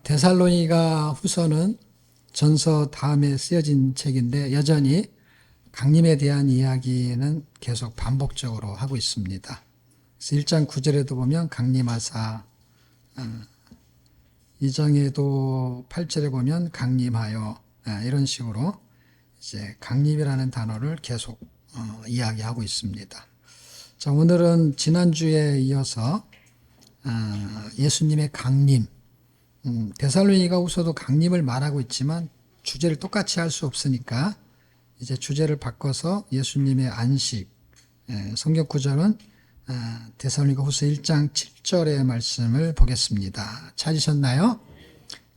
데살로니가 후서는 전서 다음에 쓰여진 책인데 여전히 강림에 대한 이야기는 계속 반복적으로 하고 있습니다. 그래서 1장 9절에도 보면 강림하사, 2장에도 8절에 보면 강림하여, 이런 식으로 이제 강림이라는 단어를 계속 이야기하고 있습니다. 자, 오늘은 지난주에 이어서 예수님의 강림, 데살로니가 후서도 강림을 말하고 있지만 주제를 똑같이 할 수 없으니까 이제 주제를 바꿔서 예수님의 안식, 성경 구절은 데살로니가 후서 1장 7절의 말씀을 보겠습니다. 찾으셨나요?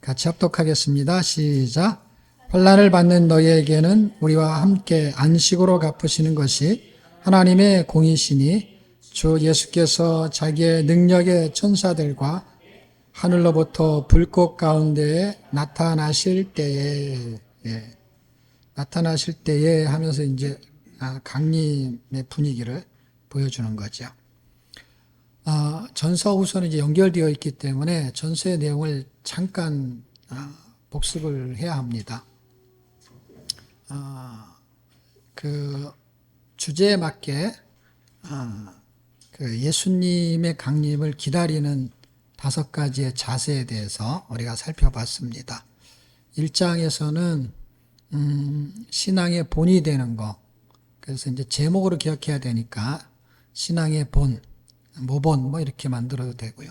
같이 합독하겠습니다. 시작. 환난을 받는 너희에게는 우리와 함께 안식으로 갚으시는 것이 하나님의 공이시니 주 예수께서 자기의 능력의 천사들과 하늘로부터 불꽃 가운데에 나타나실 때에, 나타나실 때에 하면서 이제 강림의 분위기를 보여주는 거죠. 전서 후서는 이제 연결되어 있기 때문에 전서의 내용을 잠깐 복습을 해야 합니다. 그 주제에 맞게 그 예수님의 강림을 기다리는 5가지의 자세에 대해서 우리가 살펴봤습니다. 1장에서는 신앙의 본이 되는 거, 그래서 이제 제목으로 기억해야 되니까 신앙의 본, 모본 뭐 이렇게 만들어도 되고요.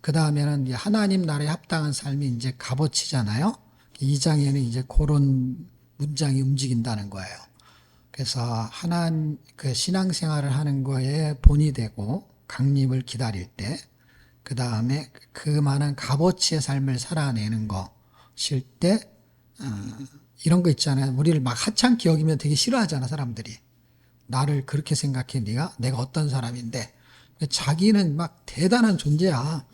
그 다음에는 하나님 나라에 합당한 삶이 이제 값어치잖아요. 2장에는 이제 그런 문장이 움직인다는 거예요. 그래서 그 신앙생활을 하는 거에 본이 되고 강림을 기다릴 때, 그 다음에 그만한 값어치의 삶을 살아내는 것일 때, 이런 거 있잖아요. 우리를 막 하찮게 여기면 되게 싫어하잖아, 사람들이. 나를 그렇게 생각해, 내가 어떤 사람인데. 자기는 막 대단한 존재야.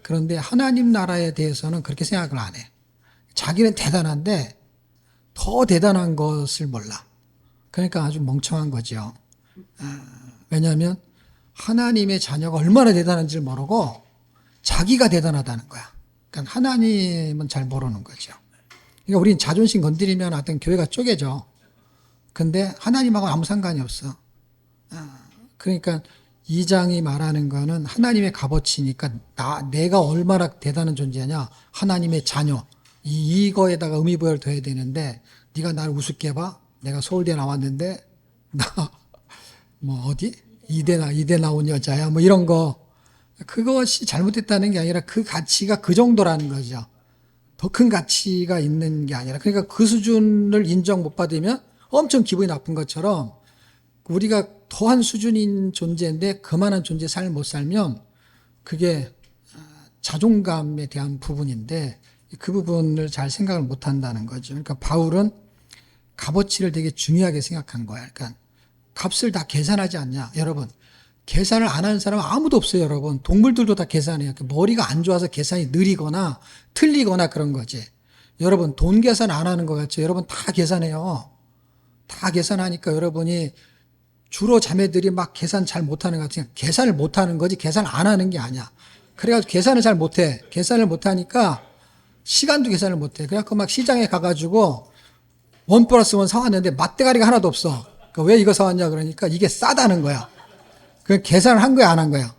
그런데 하나님 나라에 대해서는 그렇게 생각을 안 해. 자기는 대단한데 더 대단한 것을 몰라. 그러니까 아주 멍청한 거죠. 왜냐하면 하나님의 자녀가 얼마나 대단한지를 모르고 자기가 대단하다는 거야. 그러니까 하나님은 잘 모르는 거죠. 그러니까 우리는 자존심 건드리면 하여튼 교회가 쪼개져. 근데 하나님하고 아무 상관이 없어. 그러니까 2장이 말하는 거는 하나님의 값어치니까 내가 얼마나 대단한 존재냐. 하나님의 자녀. 이거에다가 의미부여를 둬야 되는데 네가 나를 우습게 봐? 내가 서울대 나왔는데 나 뭐 어디? 이대 나온 여자야 뭐 이런 거. 그것이 잘못됐다는 게 아니라 그 가치가 그 정도라는 거죠. 더 큰 가치가 있는 게 아니라, 그러니까 그 수준을 인정 못 받으면 엄청 기분이 나쁜 것처럼 우리가 더한 수준인 존재인데 그만한 존재 삶을 못 살면 그게 자존감에 대한 부분인데 그 부분을 잘 생각을 못 한다는 거죠. 그러니까 바울은 값어치를 되게 중요하게 생각한 거야. 그러니까 값을 다 계산하지 않냐. 여러분, 계산을 안 하는 사람은 아무도 없어요. 여러분, 동물들도 다 계산해요. 머리가 안 좋아서 계산이 느리거나 틀리거나 그런 거지. 여러분, 돈 계산 안 하는 거 같죠? 여러분 다 계산해요. 다 계산하니까 여러분이 주로 자매들이 막 계산 잘 못하는 것 같으니까 계산을 못하는 거지 계산 안 하는 게 아니야. 그래가지고 계산을 잘 못해. 계산을 못하니까 시간도 계산을 못해. 그래갖고 막 시장에 가가지고 1+1 사왔는데 맛대가리가 하나도 없어. 그러니까 왜 이거 사왔냐 그러니까 이게 싸다는 거야. 그 계산을 한 거야 안 한 거야?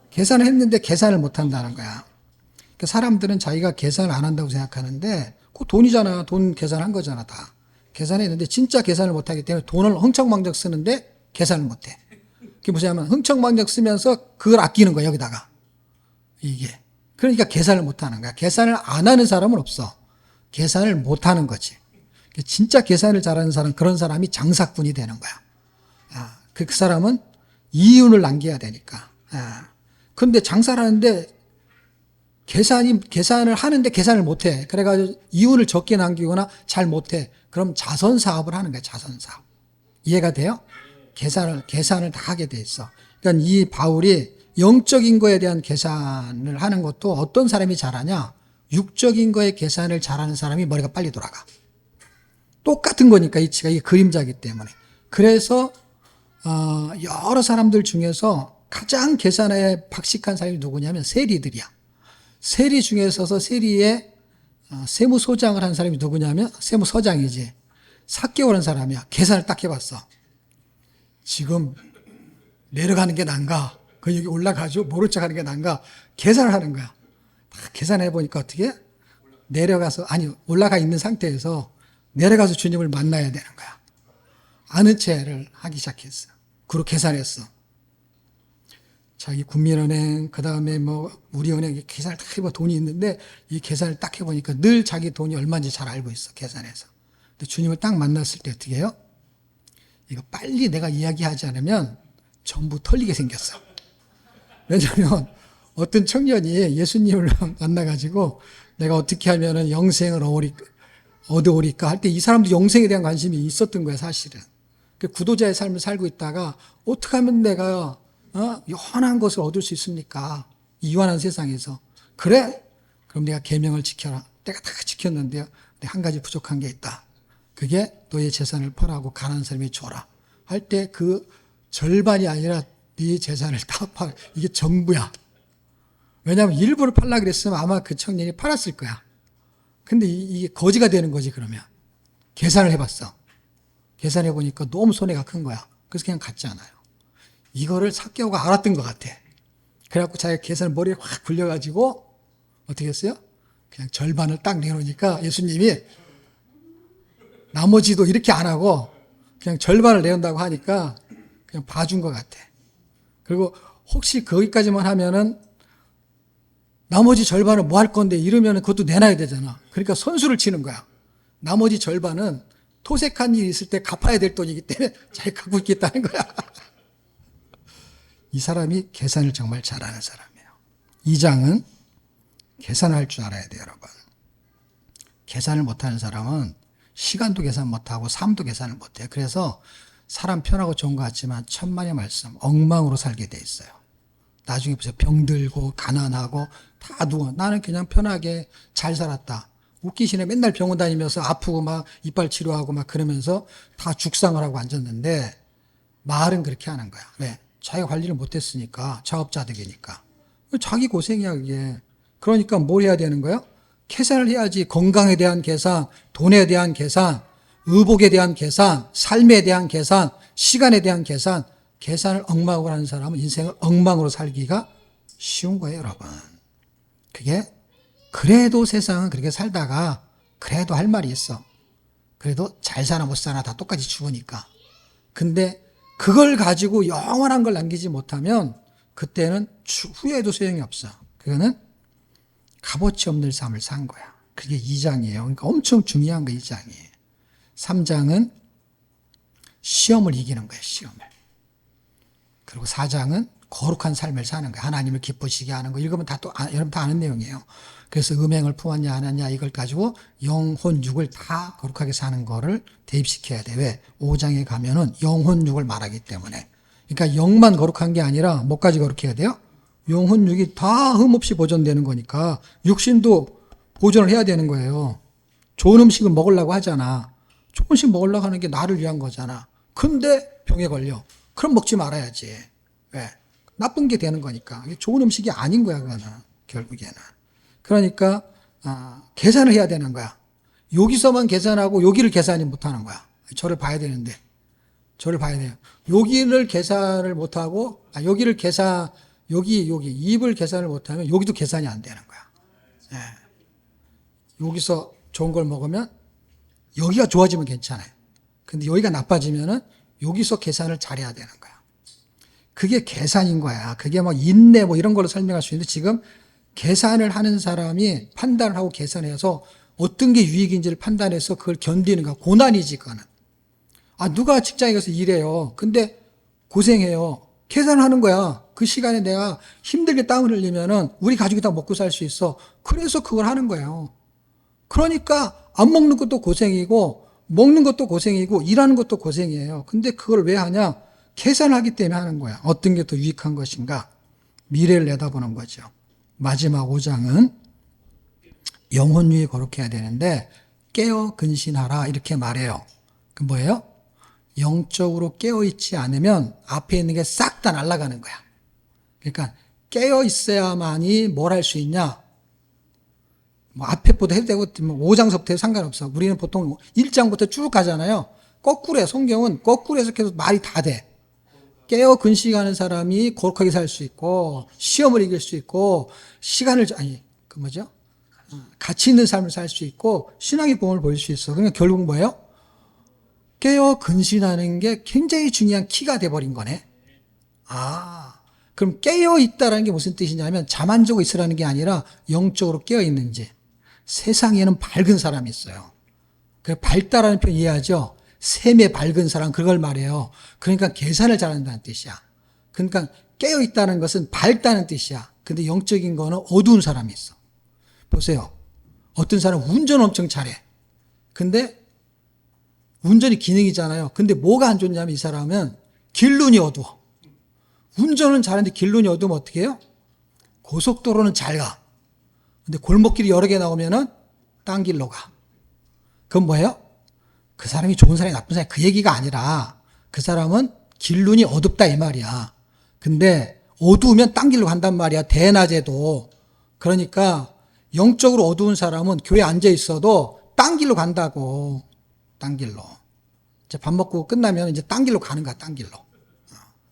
계산을 했는데 계산을 못한다는 거야. 그러니까 사람들은 자기가 계산을 안 한다고 생각하는데 그 돈이잖아. 돈 계산한 거잖아 다. 계산했는데 진짜 계산을 못하기 때문에 돈을 흥청망청 쓰는데 계산을 못해. 그게 뭐냐면 흥청망청 쓰면서 그걸 아끼는 거야 여기다가. 이게. 그러니까 계산을 못하는 거야. 계산을 안 하는 사람은 없어. 계산을 못하는 거지. 진짜 계산을 잘하는 사람, 그런 사람이 장사꾼이 되는 거야. 그 사람은 이윤을 남겨야 되니까. 근데 장사를 하는데 계산을 하는데 계산을 못해. 그래가지고 이윤을 적게 남기거나 잘 못해. 그럼 자선 사업을 하는 거야, 자선 사업. 이해가 돼요? 계산을 다 하게 돼 있어. 그러니까 이 바울이 영적인 거에 대한 계산을 하는 것도 어떤 사람이 잘하냐? 육적인 거에 계산을 잘하는 사람이 머리가 빨리 돌아가. 똑같은 거니까 이치가 이게 그림자이기 때문에. 그래서 여러 사람들 중에서 가장 계산에 박식한 사람이 누구냐면 세리들이야. 세리 중에서 세리의 세무소장을 한 사람이 누구냐면 세무서장이지. 삭개오라는 사람이야. 계산을 딱 해봤어. 지금 내려가는 게 난가? 그 여기 올라가죠? 모른 척 하는 게 난가? 계산을 하는 거야. 다 계산해보니까 어떻게? 내려가서, 아니, 올라가 있는 상태에서 내려가서 주님을 만나야 되는 거야. 아는 체를 하기 시작했어. 그리고 계산했어. 자기 국민은행, 그 다음에 뭐, 우리은행 계산을 딱 해봐 돈이 있는데, 이 계산을 딱 해보니까 늘 자기 돈이 얼마인지 잘 알고 있어, 계산해서. 근데 주님을 딱 만났을 때 어떻게 해요? 이거 빨리 내가 이야기하지 않으면 전부 털리게 생겼어. 왜냐면 어떤 청년이 예수님을 만나가지고 내가 어떻게 하면은 영생을 얻어오리까 할 때 이 사람도 영생에 대한 관심이 있었던 거야, 사실은. 그 구도자의 삶을 살고 있다가 어떻게 하면 내가 영원한 것을 얻을 수 있습니까? 이 유한한 세상에서. 그래? 그럼 내가 계명을 지켜라. 내가 다 지켰는데요. 근데 한 가지 부족한 게 있다. 그게 너의 재산을 팔아고 가난한 사람이 줘라. 할 때 그 절반이 아니라 네 재산을 다 팔아. 이게 전부야. 왜냐하면 일부를 팔라 그랬으면 아마 그 청년이 팔았을 거야. 근데 이게 거지가 되는 거지, 그러면. 계산을 해봤어. 계산해보니까 너무 손해가 큰 거야. 그래서 그냥 갔잖아요. 이거를 삭개오가 알았던 것 같아. 그래갖고 자기가 계산을 머리에 확 굴려가지고 어떻게 했어요? 그냥 절반을 딱 내놓으니까 예수님이 나머지도 이렇게 안 하고 그냥 절반을 내놓는다고 하니까 그냥 봐준 것 같아. 그리고 혹시 거기까지만 하면은 나머지 절반은 뭐 할 건데 이러면 그것도 내놔야 되잖아. 그러니까 선수를 치는 거야. 나머지 절반은 토색한 일이 있을 때 갚아야 될 돈이기 때문에 잘 갖고 있겠다는 거야. 이 사람이 계산을 정말 잘하는 사람이에요. 이 장은 계산할 줄 알아야 돼요, 여러분. 계산을 못하는 사람은 시간도 계산 못하고 삶도 계산을 못해요. 그래서 사람 편하고 좋은 것 같지만 천만의 말씀 엉망으로 살게 돼 있어요. 나중에 보세요. 병들고 가난하고 다 누워. 나는 그냥 편하게 잘 살았다. 웃기시네. 맨날 병원 다니면서 아프고 막 이빨 치료하고 막 그러면서 다 죽상을 하고 앉았는데 말은 그렇게 하는 거야. 왜? 자기가 관리를 못했으니까. 자업자득이니까. 자기 고생이야 그게. 그러니까 뭘 해야 되는 거야? 계산을 해야지. 건강에 대한 계산, 돈에 대한 계산, 의복에 대한 계산, 삶에 대한 계산, 시간에 대한 계산. 계산을 엉망으로 하는 사람은 인생을 엉망으로 살기가 쉬운 거예요, 여러분. 그게 그래도 세상은 그렇게 살다가 그래도 할 말이 있어. 그래도 잘 사나 못 사나 다 똑같이 죽으니까. 근데 그걸 가지고 영원한 걸 남기지 못하면 그때는 후회해도 소용이 없어. 그거는 값어치 없는 삶을 산 거야. 그게 2장이에요. 그러니까 엄청 중요한 거 2장이에요. 3장은 시험을 이기는 거예요, 시험을. 그리고 4장은 거룩한 삶을 사는 거예요. 하나님을 기쁘시게 하는 거. 읽으면 여러분 다 아는 내용이에요. 그래서 음행을 품었냐 안 했냐 이걸 가지고 영혼 육을 다 거룩하게 사는 거를 대입시켜야 돼. 왜? 5장에 가면은 영혼 육을 말하기 때문에. 그러니까 영만 거룩한 게 아니라 뭐까지 거룩해야 돼요? 영혼 육이 다 흠없이 보존되는 거니까 육신도 보존을 해야 되는 거예요. 좋은 음식을 먹으려고 하잖아. 좋은 음식 먹으려고 하는 게 나를 위한 거잖아. 근데 병에 걸려. 그럼 먹지 말아야지. 왜? 나쁜 게 되는 거니까. 이게 좋은 음식이 아닌 거야, 그거는. 결국에는. 그러니까, 계산을 해야 되는 거야. 여기서만 계산하고 여기를 계산이 못 하는 거야. 저를 봐야 되는데. 저를 봐야 돼요. 여기를 계산을 못 하고, 여기를 여기, 입을 계산을 못 하면 여기도 계산이 안 되는 거야. 예. 여기서 좋은 걸 먹으면 여기가 좋아지면 괜찮아요. 근데 여기가 나빠지면은 여기서 계산을 잘해야 되는 거야. 그게 계산인 거야. 그게 뭐 인내 뭐 이런 걸로 설명할 수 있는데 지금 계산을 하는 사람이 판단을 하고 계산해서 어떤 게 유익인지를 판단해서 그걸 견디는 거야. 고난이지, 그거는. 누가 직장에 가서 일해요. 근데 고생해요. 계산을 하는 거야. 그 시간에 내가 힘들게 땀을 흘리면은 우리 가족이 다 먹고 살 수 있어. 그래서 그걸 하는 거예요. 그러니까 안 먹는 것도 고생이고 먹는 것도 고생이고 일하는 것도 고생이에요. 근데 그걸 왜 하냐? 계산을 하기 때문에 하는 거야. 어떤 게 더 유익한 것인가? 미래를 내다보는 거죠. 마지막 5장은 영혼유익이 거룩해야 되는데 깨어 근신하라 이렇게 말해요. 그 뭐예요? 영적으로 깨어있지 않으면 앞에 있는 게 싹 다 날아가는 거야. 그러니까 깨어 있어야만이 뭘 할 수 있냐? 뭐 앞에부터 해도 되고 5장서부터 해도 상관없어. 우리는 보통 1장부터 쭉 가잖아요. 거꾸로 해. 성경은 거꾸로 해석해도 말이 다 돼. 깨어 근식하는 사람이 거룩하게 살 수 있고 시험을 이길 수 있고 시간을 가치 있는 삶을 살 수 있고 신앙의 보험을 보일 수 있어. 그러니까 결국 뭐예요? 깨어 근신하는 게 굉장히 중요한 키가 돼버린 거네. 그럼 깨어 있다라는 게 무슨 뜻이냐면 잠 안 자고 있으라는 게 아니라 영적으로 깨어 있는지. 세상에는 밝은 사람이 있어요. 그 밝다라는 표현 이해하죠? 샘에 밝은 사람 그걸 말해요. 그러니까 계산을 잘한다는 뜻이야. 그러니까 깨어 있다는 것은 밝다는 뜻이야. 근데 영적인 거는 어두운 사람이 있어. 보세요. 어떤 사람은 운전 엄청 잘해. 근데 운전이 기능이잖아요. 근데 뭐가 안 좋냐면 이 사람은 길눈이 어두워. 운전은 잘하는데 길눈이 어두우면 어떻게 해요? 고속도로는 잘 가. 근데 골목길이 여러 개 나오면은 딴 길로 가. 그건 뭐예요? 그 사람이 좋은 사람이 나쁜 사람이 그 얘기가 아니라 그 사람은 길눈이 어둡다 이 말이야. 근데 어두우면 딴 길로 간단 말이야. 대낮에도. 그러니까 영적으로 어두운 사람은 교회에 앉아 있어도 딴 길로 간다고. 딴 길로. 이제 밥 먹고 끝나면 이제 딴 길로 가는 거야. 딴 길로.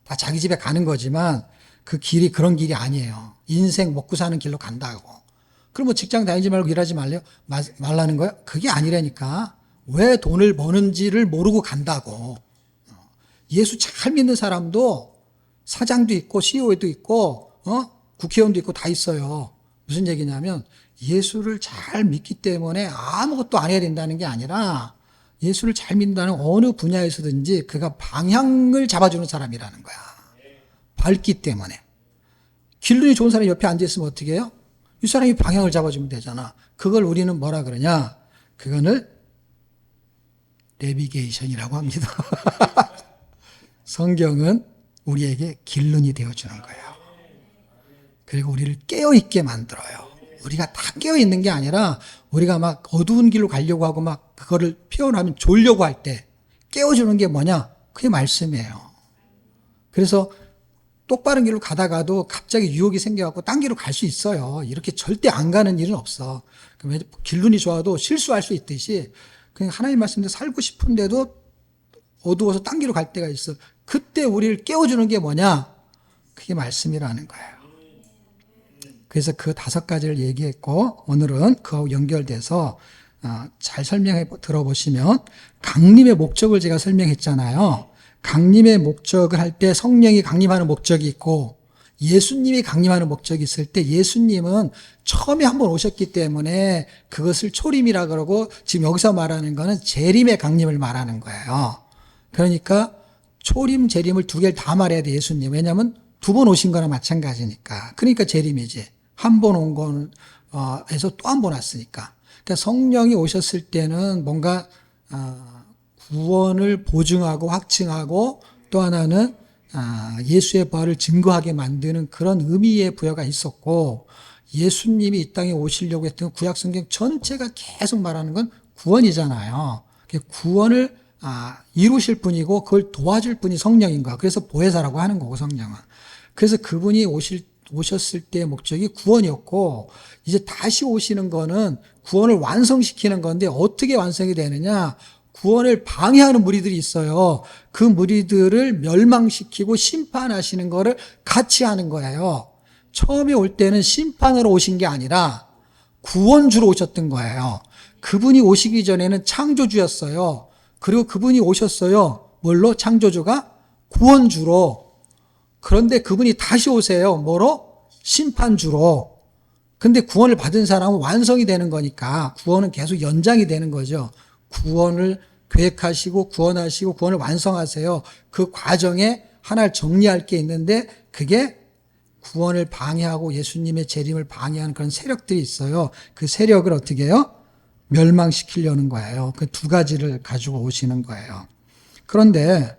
다 자기 집에 가는 거지만 그 길이 그런 길이 아니에요. 인생 먹고 사는 길로 간다고. 그럼 뭐 직장 다니지 말고 일하지 말라는 거야? 그게 아니라니까. 왜 돈을 버는지를 모르고 간다고. 예수 잘 믿는 사람도 사장도 있고 CEO도 있고 국회의원도 있고 다 있어요. 무슨 얘기냐면 예수를 잘 믿기 때문에 아무것도 안 해야 된다는 게 아니라 예수를 잘 믿는다는 어느 분야에서든지 그가 방향을 잡아주는 사람이라는 거야. 밝기 때문에. 길눈이 좋은 사람이 옆에 앉아있으면 어떻게 해요? 이 사람이 방향을 잡아주면 되잖아. 그걸 우리는 뭐라 그러냐? 그거는 내비게이션이라고 합니다. 성경은 우리에게 길눈이 되어주는 거예요. 그리고 우리를 깨어있게 만들어요. 우리가 다 깨어있는 게 아니라 우리가 막 어두운 길로 가려고 하고 막 그거를 표현하면 졸려고 할 때 깨워주는 게 뭐냐? 그게 말씀이에요. 그래서 똑바른 길로 가다가도 갑자기 유혹이 생겨갖고 딴 길로 갈 수 있어요. 이렇게 절대 안 가는 일은 없어. 길눈이 좋아도 실수할 수 있듯이 그냥 하나님 말씀대로 살고 싶은데도 어두워서 딴 길로 갈 때가 있어. 그때 우리를 깨워주는 게 뭐냐? 그게 말씀이라는 거예요. 그래서 그 5가지를 얘기했고 오늘은 그하고 연결돼서 잘 설명해 들어보시면 강림의 목적을 제가 설명했잖아요. 강림의 목적을 할 때 성령이 강림하는 목적이 있고 예수님이 강림하는 목적이 있을 때 예수님은 처음에 한번 오셨기 때문에 그것을 초림이라 그러고 지금 여기서 말하는 거는 재림의 강림을 말하는 거예요. 그러니까 초림, 재림을 2개를 다 말해야 돼 예수님. 왜냐하면 2번 오신 거나 마찬가지니까. 그러니까 재림이지. 한 번 온 건 에서 또 한 번 왔으니까. 그러니까 성령이 오셨을 때는 뭔가 구원을 보증하고 확증하고 또 하나는 예수의 부활을 증거하게 만드는 그런 의미의 부여가 있었고 예수님이 이 땅에 오시려고 했던 구약성경 전체가 계속 말하는 건 구원이잖아요. 구원을 이루실 분이고 그걸 도와줄 분이 성령인 거야. 그래서 보혜사라고 하는 거고 성령은. 그래서 그분이 오셨을 때의 목적이 구원이었고 이제 다시 오시는 거는 구원을 완성시키는 건데 어떻게 완성이 되느냐? 구원을 방해하는 무리들이 있어요. 그 무리들을 멸망시키고 심판하시는 거를 같이 하는 거예요. 처음에 올 때는 심판으로 오신 게 아니라 구원주로 오셨던 거예요. 그분이 오시기 전에는 창조주였어요. 그리고 그분이 오셨어요. 뭘로? 창조주가 구원주로. 그런데 그분이 다시 오세요. 뭐로? 심판주로. 근데 구원을 받은 사람은 완성이 되는 거니까 구원은 계속 연장이 되는 거죠. 구원을 계획하시고 구원하시고 구원을 완성하세요. 그 과정에 하나를 정리할 게 있는데 그게 구원을 방해하고 예수님의 재림을 방해하는 그런 세력들이 있어요. 그 세력을 어떻게 해요? 멸망시키려는 거예요. 그 2가지를 가지고 오시는 거예요. 그런데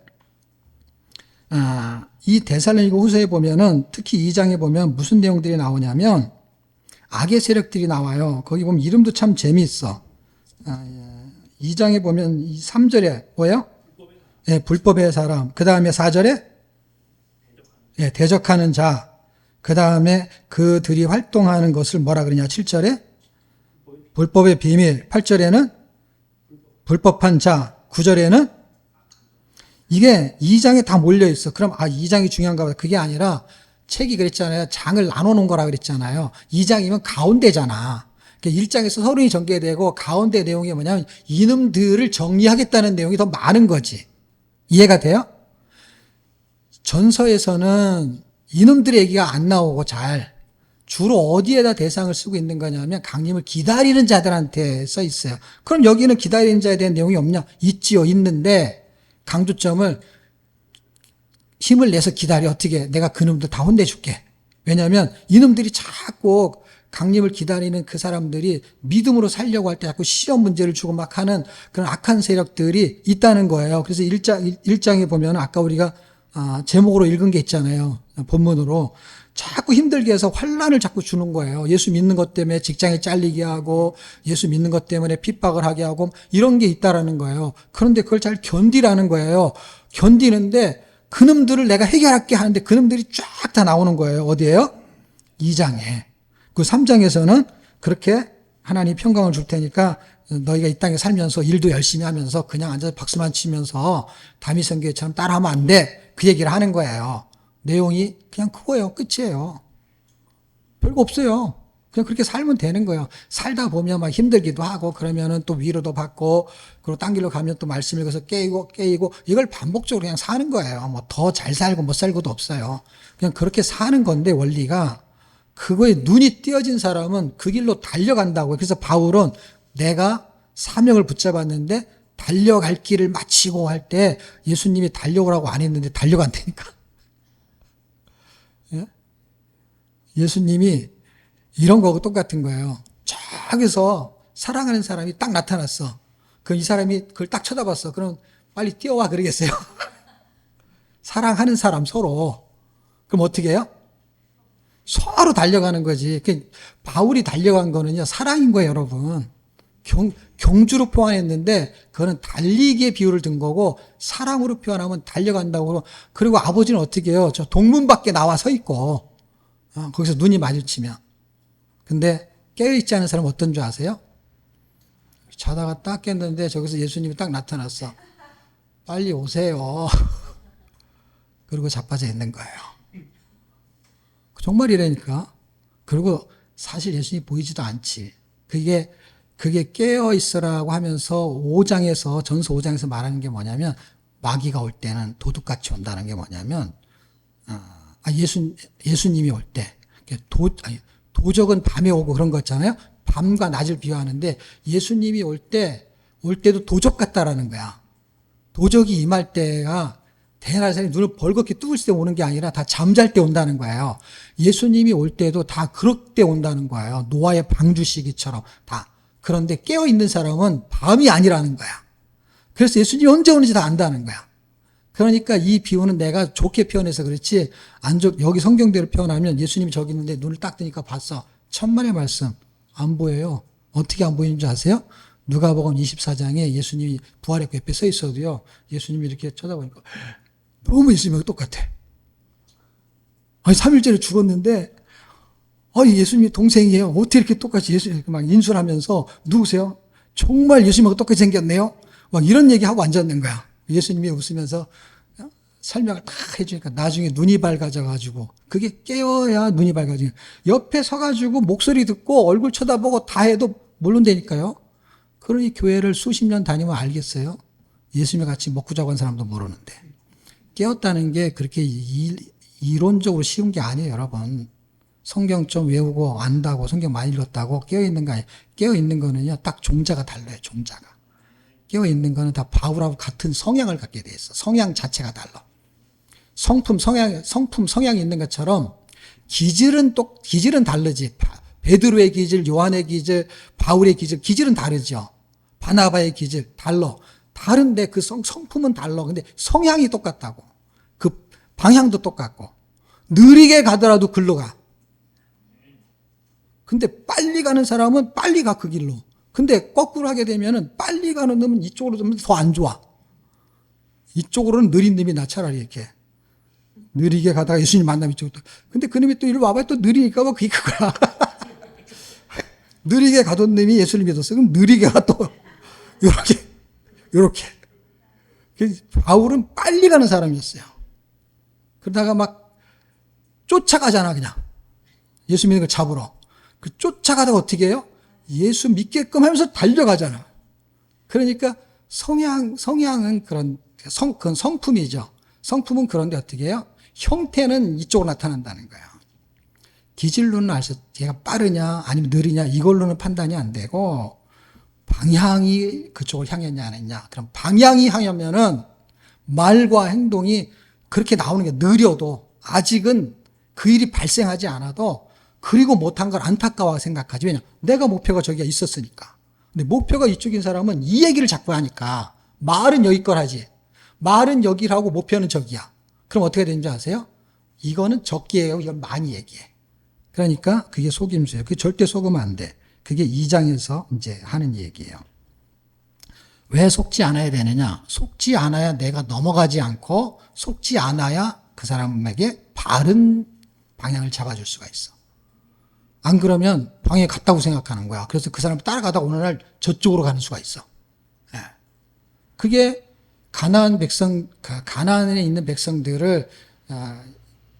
이 데살로니가 후서에 보면은 특히 2장에 보면 무슨 내용들이 나오냐면 악의 세력들이 나와요. 거기 보면 이름도 참 재미있어. 2장에 보면 3절에 뭐예요? 네, 불법의 사람. 그 다음에 4절에 네, 대적하는 자. 그 다음에 그들이 활동하는 것을 뭐라 그러냐. 7절에 불법의 비밀, 8절에는 불법한 자, 9절에는 이게 2장에 다 몰려 있어. 그럼 2장이 중요한가 보다. 그게 아니라 책이 그랬잖아요. 장을 나눠놓은 거라 그랬잖아요. 2장이면 가운데잖아. 1장에서 서론이 전개되고 가운데 내용이 뭐냐면 이놈들을 정리하겠다는 내용이 더 많은 거지. 이해가 돼요? 전서에서는 이놈들의 얘기가 안 나오고 잘 주로 어디에다 대상을 쓰고 있는 거냐면 강림을 기다리는 자들한테 써 있어요. 그럼 여기는 기다리는 자에 대한 내용이 없냐? 있지요. 있는데 강조점을 힘을 내서 기다려. 어떻게? 내가 그놈들 다 혼내줄게. 왜냐하면 이놈들이 자꾸 강림을 기다리는 그 사람들이 믿음으로 살려고 할 때 자꾸 시험 문제를 주고 막 하는 그런 악한 세력들이 있다는 거예요. 그래서 1장에 보면 아까 우리가 제목으로 읽은 게 있잖아요. 본문으로. 자꾸 힘들게 해서 환난을 자꾸 주는 거예요. 예수 믿는 것 때문에 직장에 잘리게 하고 예수 믿는 것 때문에 핍박을 하게 하고 이런 게 있다라는 거예요. 그런데 그걸 잘 견디라는 거예요. 견디는데 그놈들을 내가 해결할게 하는데 그놈들이 쫙 다 나오는 거예요. 어디예요? 2장에. 그 3장에서는 그렇게 하나님 평강을 줄 테니까 너희가 이 땅에 살면서 일도 열심히 하면서 그냥 앉아서 박수만 치면서 다미성교회처럼 따라하면 안 돼. 그 얘기를 하는 거예요. 내용이 그냥 그거예요. 끝이에요. 별거 없어요. 그냥 그렇게 살면 되는 거예요. 살다 보면 막 힘들기도 하고 그러면은 또 위로도 받고 그리고 딴 길로 가면 또 말씀 읽어서 깨이고 이걸 반복적으로 그냥 사는 거예요. 뭐 더 잘 살고 못 살고도 없어요. 그냥 그렇게 사는 건데 원리가 그거에 눈이 띄어진 사람은 그 길로 달려간다고요. 그래서 바울은 내가 사명을 붙잡았는데 달려갈 길을 마치고 할 때 예수님이 달려오라고 안 했는데 달려간다니까. 예? 예수님이 이런 거하고 똑같은 거예요. 저기서 사랑하는 사람이 딱 나타났어. 그럼 이 사람이 그걸 딱 쳐다봤어. 그럼 빨리 뛰어와 그러겠어요. 사랑하는 사람 서로. 그럼 어떻게 해요? 서로 달려가는 거지. 바울이 달려간 거는요, 사랑인 거예요, 여러분. 경주로 표현했는데, 그거는 달리기의 비유를 든 거고, 사랑으로 표현하면 달려간다고. 그리고 아버지는 어떻게 해요? 저 동문 밖에 나와 서 있고, 거기서 눈이 마주치면. 근데 깨어있지 않은 사람은 어떤 줄 아세요? 자다가 딱 깼는데, 저기서 예수님이 딱 나타났어. 빨리 오세요. 그리고 자빠져 있는 거예요. 정말이라니까. 그리고 사실 예수님이 보이지도 않지. 그게 깨어있으라고 하면서 5장에서, 전서 5장에서 말하는 게 뭐냐면, 마귀가 올 때는 도둑같이 온다는 게 뭐냐면, 예수님이 올 때, 도적은 밤에 오고 그런 거 있잖아요. 밤과 낮을 비유하는데, 예수님이 올 때도 도적 같다라는 거야. 도적이 임할 때가 대낮에 눈을 벌겋게 뜨을 때 오는 게 아니라 다 잠잘 때 온다는 거예요. 예수님이 올 때도 다 그럴 때 온다는 거예요. 노아의 방주 시기처럼 다. 그런데 깨어있는 사람은 밤이 아니라는 거야. 그래서 예수님이 언제 오는지 다 안다는 거야. 그러니까 이 비유는 내가 좋게 표현해서 그렇지, 여기 성경대로 표현하면 예수님이 저기 있는데 눈을 딱 뜨니까 봤어. 천만의 말씀. 안 보여요. 어떻게 안 보이는 줄 아세요? 누가복음 24장에 예수님이 부활의 그 옆에 서 있어도요, 예수님이 이렇게 쳐다보니까 너무 예수님하고 똑같아. 3일 전에 죽었는데, 예수님이 동생이에요. 어떻게 이렇게 똑같이 예수님 막 인수를 하면서, 누구세요? 정말 예수님하고 똑같이 생겼네요? 막 이런 얘기하고 앉았는 거야. 예수님이 웃으면서 설명을 다 해주니까 나중에 눈이 밝아져가지고, 그게 깨어야 눈이 밝아지고, 옆에 서가지고 목소리 듣고 얼굴 쳐다보고 다 해도 모른다니까요. 그러니 교회를 수십 년 다니면 알겠어요? 예수님이 같이 먹고 자고 한 사람도 모르는데. 깨었다는 게 그렇게 이론적으로 쉬운 게 아니에요, 여러분. 성경 좀 외우고 안다고, 성경 많이 읽었다고 깨어있는 거 아니에요. 깨어있는 거는요, 딱 종자가 달라요, 종자가. 깨어있는 거는 다 바울하고 같은 성향을 갖게 돼 있어. 성향 자체가 달라. 성품 성향이 있는 것처럼 기질은 다르지. 베드로의 기질, 요한의 기질, 바울의 기질은 다르죠. 바나바의 기질, 달라. 다른데 그 성품은 달라. 근데 성향이 똑같다고. 그 방향도 똑같고. 느리게 가더라도 글로 가. 근데 빨리 가는 사람은 빨리 가, 그 길로. 근데 거꾸로 하게 되면은 빨리 가는 놈은 이쪽으로 좀 더 안 좋아. 이쪽으로는 느린 놈이 나 차라리 이렇게. 느리게 가다가 예수님 만나면 이쪽으로. 근데 그놈이 또 이리 와봐 또 느리니까 뭐 그게 그거야. 느리게 가던 놈이 예수를 믿었어. 그럼 느리게 가 또. 요렇게. 바울은 빨리 가는 사람이었어요. 그러다가 막 쫓아가잖아, 그냥. 예수 믿는 걸 잡으러. 그 쫓아가다가 어떻게 해요? 예수 믿게끔 하면서 달려가잖아. 그러니까 성향은 그건 성품이죠. 성품은 그런데 어떻게 해요? 형태는 이쪽으로 나타난다는 거예요. 기질로는 알수, 얘가 빠르냐, 아니면 느리냐, 이걸로는 판단이 안 되고, 방향이 그쪽을 향했냐, 안 했냐. 그럼 방향이 향하면은 말과 행동이 그렇게 나오는 게 느려도, 아직은 그 일이 발생하지 않아도, 그리고 못한 걸 안타까워 생각하지. 왜냐? 내가 목표가 저기가 있었으니까. 근데 목표가 이쪽인 사람은 이 얘기를 자꾸 하니까, 말은 여기 걸 하지. 말은 여기를 하고 목표는 저기야. 그럼 어떻게 되는지 아세요? 이거는 적기예요. 이건 많이 얘기해. 그러니까 그게 속임수예요. 그게 절대 속으면 안 돼. 그게 2장에서 이제 하는 얘기예요. 왜 속지 않아야 되느냐? 속지 않아야 내가 넘어가지 않고 속지 않아야 그 사람에게 바른 방향을 잡아줄 수가 있어. 안 그러면 방향이 같다고 생각하는 거야. 그래서 그 사람 따라가다 어느 날 저쪽으로 가는 수가 있어. 그게 가나안에 있는 백성들을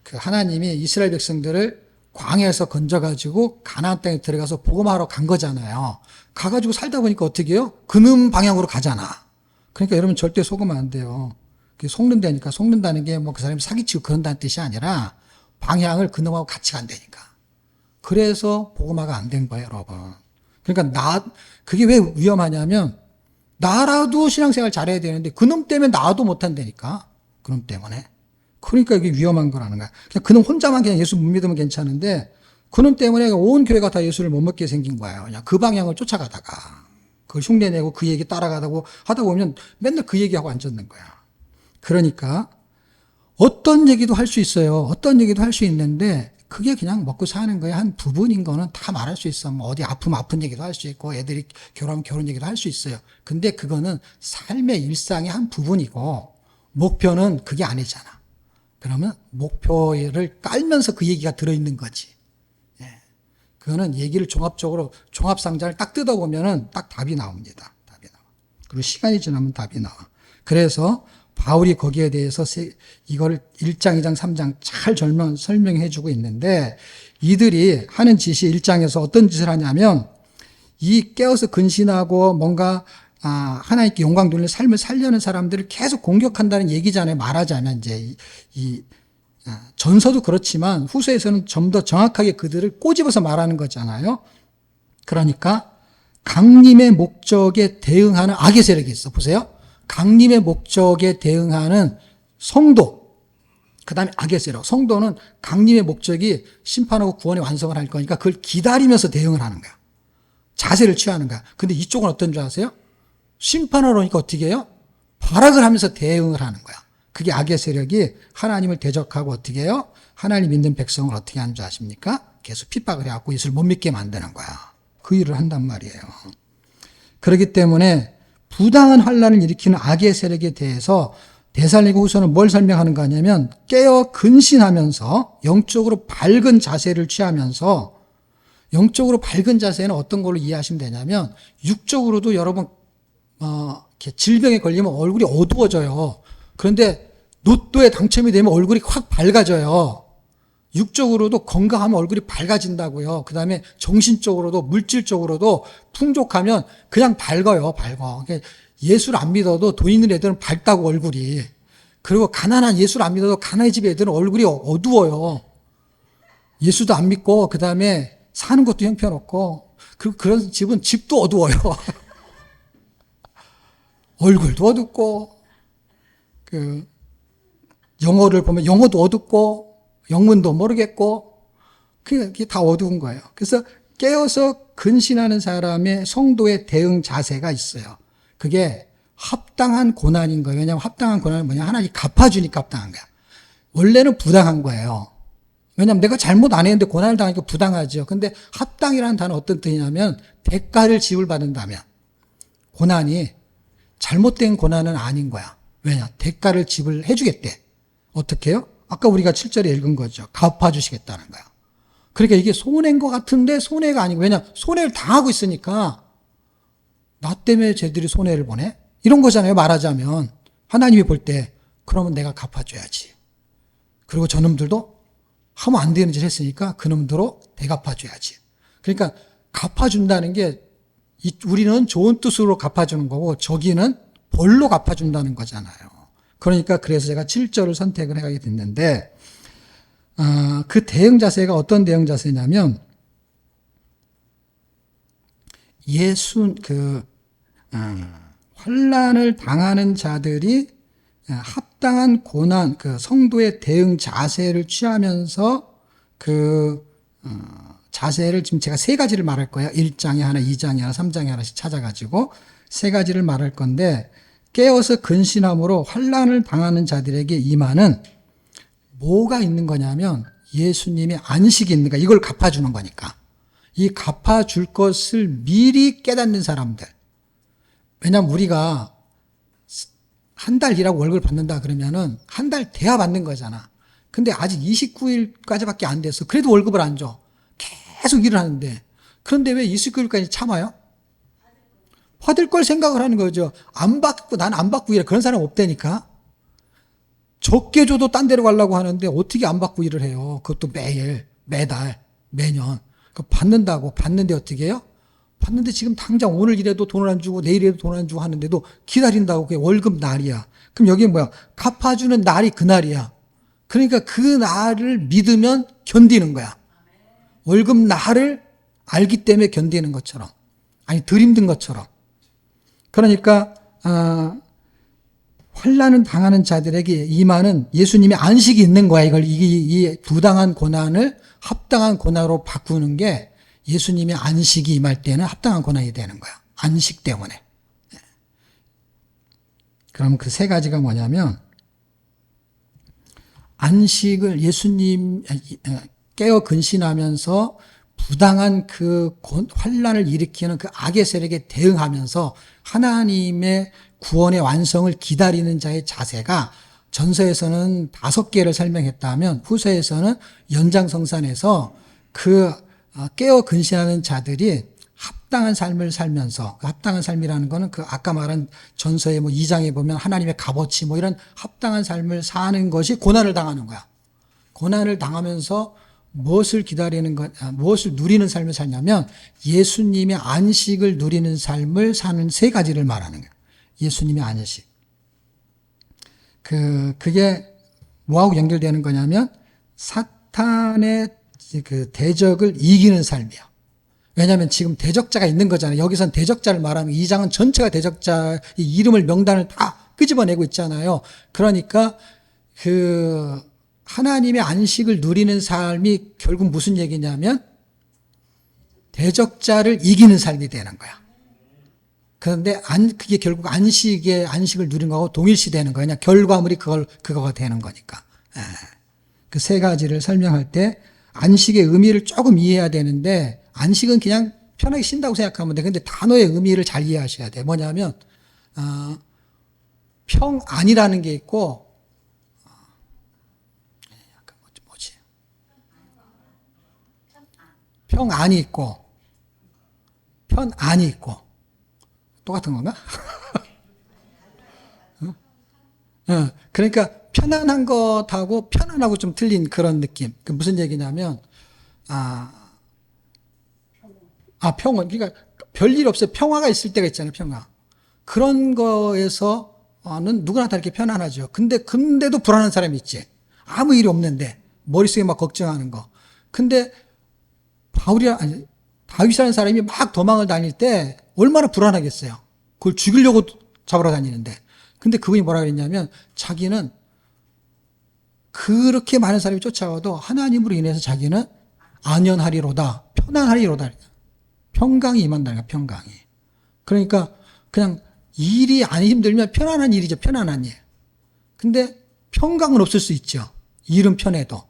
그 하나님이 이스라엘 백성들을 광야에서 건져가지고 가나안 땅에 들어가서 복음하러 간 거잖아요. 가가지고 살다 보니까 어떻게 해요? 그놈 방향으로 가잖아. 그러니까 여러분 절대 속으면 안 돼요. 그게 속는다니까. 속는다는 게 뭐 그 사람이 사기치고 그런다는 뜻이 아니라 방향을 그놈하고 같이 간다니까. 그래서 복음화가 안 된 거예요, 여러분. 그러니까 그게 왜 위험하냐면 나라도 신앙생활 잘해야 되는데 그놈 때문에 나도 못한다니까. 그놈 때문에. 그러니까 이게 위험한 거라는 거야. 그냥 그놈 혼자만 그냥 예수 못 믿으면 괜찮은데 그놈 때문에 온 교회가 다 예수를 못 믿게 생긴 거예요. 그냥 그 방향을 쫓아가다가 그걸 흉내내고 그 얘기 따라가다고 하다 보면 맨날 그 얘기하고 앉았는 거야. 그러니까 어떤 얘기도 할 수 있어요. 어떤 얘기도 할 수 있는데 그게 그냥 먹고 사는 거에 한 부분인 거는 다 말할 수 있어. 뭐 어디 아프면 아픈 얘기도 할 수 있고 애들이 결혼하면 결혼 얘기도 할 수 있어요. 근데 그거는 삶의 일상의 한 부분이고 목표는 그게 아니잖아. 그러면 목표를 깔면서 그 얘기가 들어있는 거지. 예. 그거는 얘기를 종합적으로 종합상자를 딱 뜯어보면은 딱 답이 나옵니다. 답이 나와. 그리고 시간이 지나면 답이 나와. 그래서 바울이 거기에 대해서 이걸 1장, 2장, 3장 잘 설명해 주고 있는데 이들이 하는 짓이 1장에서 어떤 짓을 하냐면 이 깨어서 근신하고 뭔가 하나님께 영광 돌리는 삶을 살려는 사람들을 계속 공격한다는 얘기잖아요. 말하자면 이제 전서도 그렇지만 후서에서는 좀 더 정확하게 그들을 꼬집어서 말하는 거잖아요. 그러니까 강림의 목적에 대응하는 악의 세력이 있어. 보세요. 강림의 목적에 대응하는 성도, 그 다음에 악의 세력. 성도는 강림의 목적이 심판하고 구원의 완성을 할 거니까 그걸 기다리면서 대응을 하는 거야. 자세를 취하는 거야. 근데 이쪽은 어떤 줄 아세요? 심판하러 오니까 어떻게 해요? 발악을 하면서 대응을 하는 거야. 그게 악의 세력이 하나님을 대적하고 어떻게 해요? 하나님 믿는 백성을 어떻게 하는 줄 아십니까? 계속 핍박을 해갖고 예수를 못 믿게 만드는 거야. 그 일을 한단 말이에요. 그렇기 때문에 부당한 환란을 일으키는 악의 세력에 대해서 데살로니가 후서는 뭘 설명하는 거냐면 깨어 근신하면서 영적으로 밝은 자세를 취하면서 영적으로 밝은 자세는 어떤 걸로 이해하시면 되냐면 육적으로도 여러분 이렇게 질병에 걸리면 얼굴이 어두워져요. 그런데 로또에 당첨이 되면 얼굴이 확 밝아져요. 육적으로도 건강하면 얼굴이 밝아진다고요. 그 다음에 정신적으로도 물질적으로도 풍족하면 그냥 밝아요. 밝아. 그러니까 예수를 안 믿어도 돈 있는 애들은 밝다고 얼굴이. 그리고 가난한 예수를 안 믿어도 가난한 집 애들은 얼굴이 어두워요. 예수도 안 믿고 그 다음에 사는 것도 형편없고 그런 집은 집도 어두워요. 얼굴도 어둡고 영어를 보면 영어도 어둡고 영문도 모르겠고 그게 다 어두운 거예요. 그래서 깨어서 근신하는 사람의 성도의 대응 자세가 있어요. 그게 합당한 고난인 거예요. 왜냐하면 합당한 고난은 뭐냐? 하나님이 갚아주니까 합당한 거야. 원래는 부당한 거예요. 왜냐하면 내가 잘못 안 했는데 고난을 당하니까 부당하죠. 근데 합당이라는 단어는 어떤 뜻이냐면 대가를 지불받는다면 고난이 잘못된 고난은 아닌 거야. 왜냐? 대가를 지불해 주겠대. 어떻게 해요? 아까 우리가 7절에 읽은 거죠. 갚아주시겠다는 거야. 그러니까 이게 손해인 것 같은데 손해가 아니고, 왜냐면 손해를 당하고 있으니까 나 때문에 쟤들이 손해를 보네? 이런 거잖아요. 말하자면 하나님이 볼 때 그러면 내가 갚아줘야지. 그리고 저놈들도 하면 안 되는 짓을 했으니까 그놈들로 대갚아줘야지. 그러니까 갚아준다는 게 우리는 좋은 뜻으로 갚아주는 거고 저기는 벌로 갚아준다는 거잖아요. 그러니까 그래서 제가 7절을 선택을 하게 됐는데 그 대응 자세가 어떤 대응 자세냐면 환난을 당하는 자들이 합당한 고난, 그 성도의 대응 자세를 취하면서 자세를 지금 제가 세 가지를 말할 거예요. 1장에 하나, 2장에 하나, 3장에 하나씩 찾아가지고 세 가지를 말할 건데 깨어서 근신함으로 환난을 당하는 자들에게 임하는 뭐가 있는 거냐면 예수님의 안식이 있는 거야. 이걸 갚아주는 거니까. 이 갚아줄 것을 미리 깨닫는 사람들. 왜냐면 우리가 한 달 일하고 월급을 받는다 그러면은 한 달 돼야 받는 거잖아. 근데 아직 29일까지밖에 안 됐어. 그래도 월급을 안 줘. 계속 일을 하는데. 그런데 왜 29일까지 참아요? 받을 걸 생각을 하는 거죠. 안 받고 난 안 받고 일해. 그런 사람 없다니까. 적게 줘도 딴 데로 가려고 하는데 어떻게 안 받고 일을 해요. 그것도 매일, 매달, 매년. 받는다고. 받는데 어떻게 해요? 받는데 지금 당장 오늘 일해도 돈을 안 주고 내일 일해도 돈을 안 주고 하는데도 기다린다고. 그게 월급 날이야. 그럼 여기 뭐야? 갚아주는 날이 그날이야. 그러니까 그 날을 믿으면 견디는 거야. 월급 날을 알기 때문에 견디는 것처럼. 아니 덜 힘든 것처럼. 그러니까 환난을 당하는 자들에게 임하는 예수님의 안식이 있는 거야. 이 부당한 고난을 합당한 고난으로 바꾸는 게 예수님의 안식이 임할 때는 합당한 고난이 되는 거야. 안식 때문에. 그럼 그 세 가지가 뭐냐면 안식을 예수님 깨어 근신하면서 부당한 그 환난을 일으키는 그 악의 세력에 대응하면서 하나님의 구원의 완성을 기다리는 자의 자세가 전서에서는 5개를 설명했다면 후서에서는 연장성산에서 그 깨어 근신하는 자들이 합당한 삶을 살면서 그 합당한 삶이라는 거는 그 아까 말한 전서의 2장에 보면 하나님의 값어치 이런 합당한 삶을 사는 것이 고난을 당하는 거야. 고난을 당하면서 무엇을 무엇을 누리는 삶을 사냐면 예수님의 안식을 누리는 삶을 사는 세 가지를 말하는 거예요. 예수님의 안식. 그게 뭐하고 연결되는 거냐면 사탄의 그 대적을 이기는 삶이야. 왜냐하면 지금 대적자가 있는 거잖아요. 여기선 대적자를 말하면 2장은 전체가 대적자 이름을 명단을 다 끄집어내고 있잖아요. 그러니까 하나님의 안식을 누리는 삶이 결국 무슨 얘기냐면 대적자를 이기는 삶이 되는 거야. 그런데 그게 결국 안식을 누리는 거하고 동일시되는 거야. 그냥 결과물이 그거가 되는 거니까. 그 세 가지를 설명할 때 안식의 의미를 조금 이해해야 되는데 안식은 그냥 편하게 쉰다고 생각하면 돼. 근데 단어의 의미를 잘 이해하셔야 돼. 뭐냐면 평안이라는 게 있고 평안이 있고 편안이 있고 똑같은 건가? 그러니까 편안한 것하고 편안하고 좀 틀린 그런 느낌. 그 무슨 얘기냐면 평온. 그러니까 별일 없어요. 평화가 있을 때가 있잖아요. 평화. 그런 거에서는 누구나 다 이렇게 편안하죠. 근데도 불안한 사람이 있지. 아무 일이 없는데 머릿속에 막 걱정하는 거. 근데 다윗이라는 사람이 막 도망을 다닐 때 얼마나 불안하겠어요. 그걸 죽이려고 잡으러 다니는데. 근데 그분이 뭐라 그랬냐면 자기는 그렇게 많은 사람이 쫓아와도 하나님으로 인해서 자기는 안연하리로다. 편안하리로다. 평강이 임한다는 거야. 평강이. 그러니까 그냥 일이 안 힘들면 편안한 일이죠. 편안한 일. 근데 평강은 없을 수 있죠. 일은 편해도.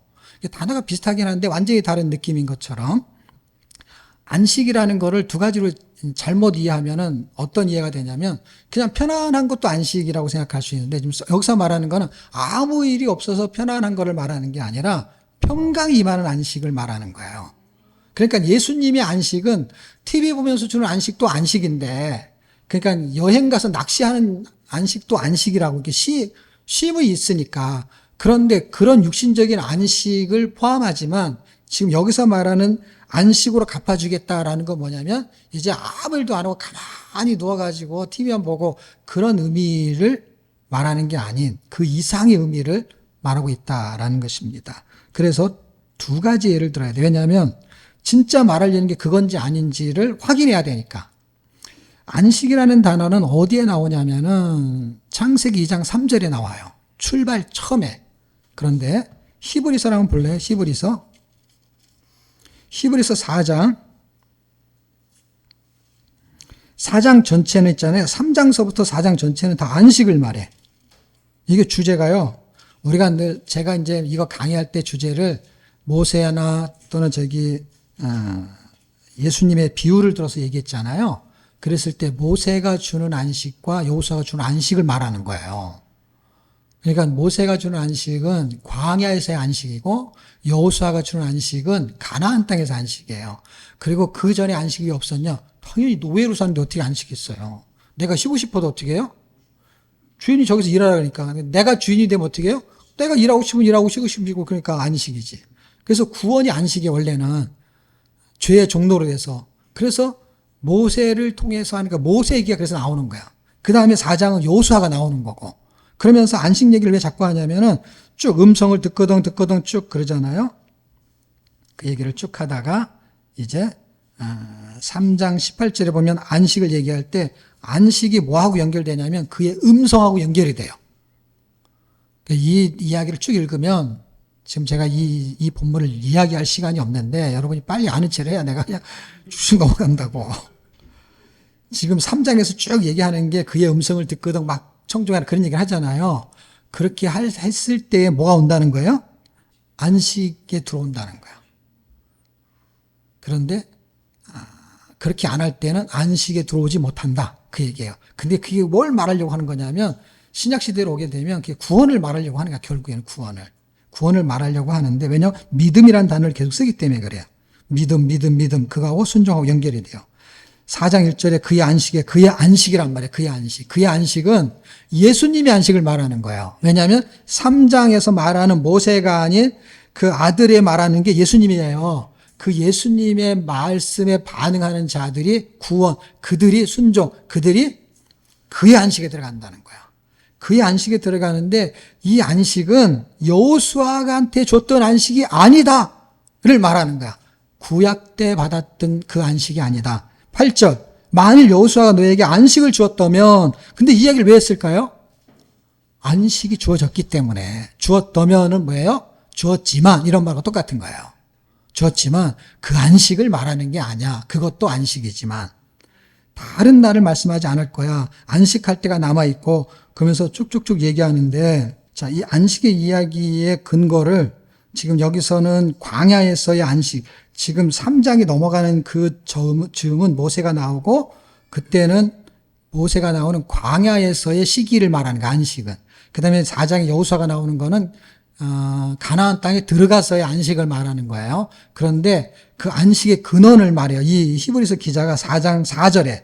단어가 비슷하긴 한데 완전히 다른 느낌인 것처럼 안식이라는 거를 두 가지로 잘못 이해하면은 어떤 이해가 되냐면 그냥 편안한 것도 안식이라고 생각할 수 있는데 지금 여기서 말하는 거는 아무 일이 없어서 편안한 거를 말하는 게 아니라 평강이 임하는 안식을 말하는 거예요. 그러니까 예수님의 안식은 TV 보면서 주는 안식도 안식인데, 그러니까 여행 가서 낚시하는 안식도 안식이라고 이렇게 쉼이 있으니까. 그런데 그런 육신적인 안식을 포함하지만 지금 여기서 말하는 안식으로 갚아주겠다라는 건 뭐냐면 이제 아무 일도 안 하고 가만히 누워가지고 TV만 보고 그런 의미를 말하는 게 아닌 그 이상의 의미를 말하고 있다라는 것입니다. 그래서 두 가지 예를 들어야 돼요. 왜냐하면 진짜 말하려는 게 그건지 아닌지를 확인해야 되니까. 안식이라는 단어는 어디에 나오냐면은 창세기 2장 3절에 나와요. 출발 처음에. 그런데 히브리서를 한번 볼래요? 히브리서 4장 전체는 있잖아요. 3장서부터 4장 전체는 다 안식을 말해. 이게 주제가요. 제가 이제 이거 강의할 때 주제를 모세나 또는 예수님의 비유를 들어서 얘기했잖아요. 그랬을 때 모세가 주는 안식과 여호수아가 주는 안식을 말하는 거예요. 그러니까 모세가 주는 안식은 광야에서의 안식이고 여호수아가 주는 안식은 가나안 땅에서 안식이에요. 그리고 그 전에 안식이 없었냐? 당연히 노예로 사는데 어떻게 안식이 있어요? 내가 쉬고 싶어도 어떻게 해요? 주인이 저기서 일하라 그러니까. 내가 주인이 되면 어떻게 해요? 내가 일하고 싶으면 일하고 쉬고 싶고 그러니까 안식이지. 그래서 구원이 안식이 원래는 죄의 종로로 돼서. 그래서 모세를 통해서 하니까 모세 얘기가 그래서 나오는 거야. 그 다음에 4장은 여호수아가 나오는 거고. 그러면서 안식 얘기를 왜 자꾸 하냐면은 쭉 음성을 듣거든 쭉 그러잖아요. 그 얘기를 쭉 하다가 이제 3장 18절에 보면 안식을 얘기할 때 안식이 뭐하고 연결되냐면 그의 음성하고 연결이 돼요. 이 이야기를 쭉 읽으면 지금 제가 이 본문을 이야기할 시간이 없는데 여러분이 빨리 아는 체를 해야 내가 그냥 쭉 넘어간다고. 지금 3장에서 쭉 얘기하는 게 그의 음성을 듣거든 막 청중하라 그런 얘기를 하잖아요. 그렇게 했을 때 뭐가 온다는 거예요? 안식에 들어온다는 거예요. 그런데 그렇게 안 할 때는 안식에 들어오지 못한다. 그 얘기예요. 근데 그게 뭘 말하려고 하는 거냐면 신약시대로 오게 되면 그게 구원을 말하려고 하는 거야. 결국에는 구원을 말하려고 하는데 왜냐하면 믿음이라는 단어를 계속 쓰기 때문에 그래요. 믿음 그거하고 순종하고 연결이 돼요. 4장 1절에 그의 안식이란 말이에요. 그의 안식. 그의 안식은 예수님의 안식을 말하는 거예요. 왜냐하면 3장에서 말하는 모세가 아닌 그 아들에 말하는 게 예수님이에요. 그 예수님의 말씀에 반응하는 자들이 구원, 그들이 순종, 그들이 그의 안식에 들어간다는 거야. 그의 안식에 들어가는데 이 안식은 여호수아한테 줬던 안식이 아니다를 말하는 거야. 구약 때 받았던 그 안식이 아니다. 8절. 만일 여호수아가 너에게 안식을 주었다면, 근데 이 이야기를 왜 했을까요? 안식이 주어졌기 때문에. 주었다면은 뭐예요? 주었지만 이런 말과 똑같은 거예요. 주었지만 그 안식을 말하는 게 아니야. 그것도 안식이지만 다른 날을 말씀하지 않을 거야. 안식할 때가 남아있고 그러면서 쭉쭉쭉 얘기하는데 자, 이 안식의 이야기의 근거를 지금 여기서는 광야에서의 안식, 지금 3장이 넘어가는 그 즈음은 모세가 나오고 그때는 모세가 나오는 광야에서의 시기를 말하는 거 안식은. 그 다음에 4장에 여호수아가 나오는 거는 가나안 땅에 들어가서의 안식을 말하는 거예요. 그런데 그 안식의 근원을 말해요. 이 히브리서 기자가 4장 4절에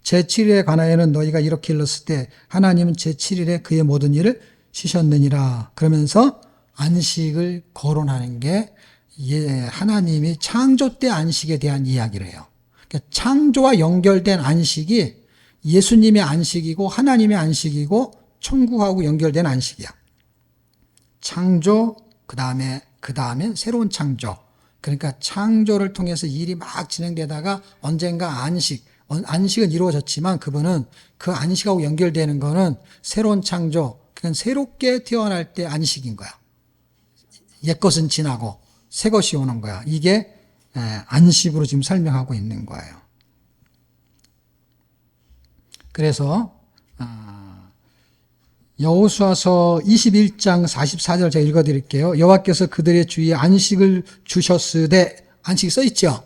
제7일에 관하여는 너희가 이렇게 일렀을 때 하나님은 제7일에 그의 모든 일을 쉬셨느니라. 그러면서 안식을 거론하는 게 하나님이 창조 때 안식에 대한 이야기를 해요. 그러니까 창조와 연결된 안식이 예수님의 안식이고 하나님의 안식이고 천국하고 연결된 안식이야. 창조, 그 다음에 새로운 창조. 그러니까 창조를 통해서 일이 막 진행되다가 언젠가 안식은 이루어졌지만 그분은 그 안식하고 연결되는 거는 새로운 창조, 그러니까 새롭게 태어날 때 안식인 거야. 옛것은 지나고 새 것이 오는 거야. 이게 안식으로 지금 설명하고 있는 거예요. 그래서 여호수아서 21장 44절 제가 읽어드릴게요. 여호와께서 그들의 주위에 안식을 주셨으되 안식이 써있죠.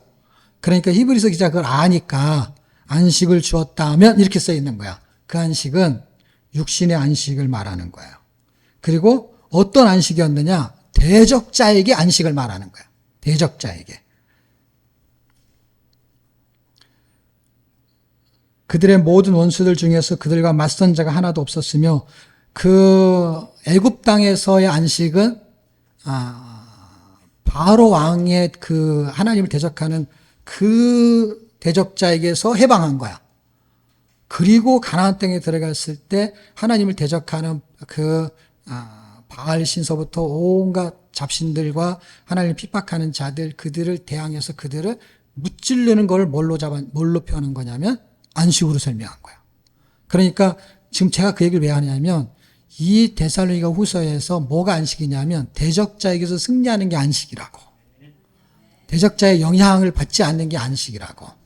그러니까 히브리서 기자 그걸 아니까 안식을 주었다 하면 이렇게 써 있는 거야. 그 안식은 육신의 안식을 말하는 거예요. 그리고 어떤 안식이었느냐? 대적자에게 안식을 말하는 거야. 대적자에게. 그들의 모든 원수들 중에서 그들과 맞선 자가 하나도 없었으며 그 애굽 땅에서의 안식은 바로 왕의 그 하나님을 대적하는 그 대적자에게서 해방한 거야. 그리고 가나안 땅에 들어갔을 때 하나님을 대적하는 그 바알 신서부터 온갖 잡신들과 하나님을 핍박하는 자들, 그들을 대항해서 그들을 무찌르는 걸 뭘로 표현한 거냐면 안식으로 설명한 거야. 그러니까 지금 제가 그 얘기를 왜 하냐면 이 데살로니가 후서에서 뭐가 안식이냐면 대적자에게서 승리하는 게 안식이라고. 대적자의 영향을 받지 않는 게 안식이라고.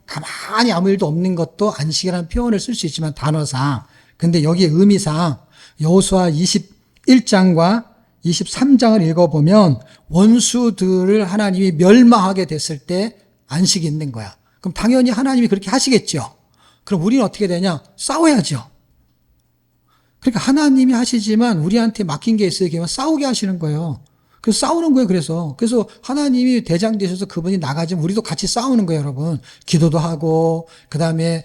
가만히 아무 일도 없는 것도 안식이라는 표현을 쓸 수 있지만 단어상. 근데 여기에 의미상 여호수아 21장과 23장을 읽어보면 원수들을 하나님이 멸망하게 됐을 때 안식이 있는 거야. 그럼 당연히 하나님이 그렇게 하시겠죠. 그럼 우리는 어떻게 되냐? 싸워야죠. 그러니까 하나님이 하시지만 우리한테 맡긴 게 있어요. 싸우게 하시는 거예요. 그래서 싸우는 거예요. 그래서 하나님이 대장 되셔서 그분이 나가지면 우리도 같이 싸우는 거예요, 여러분. 기도도 하고, 그 다음에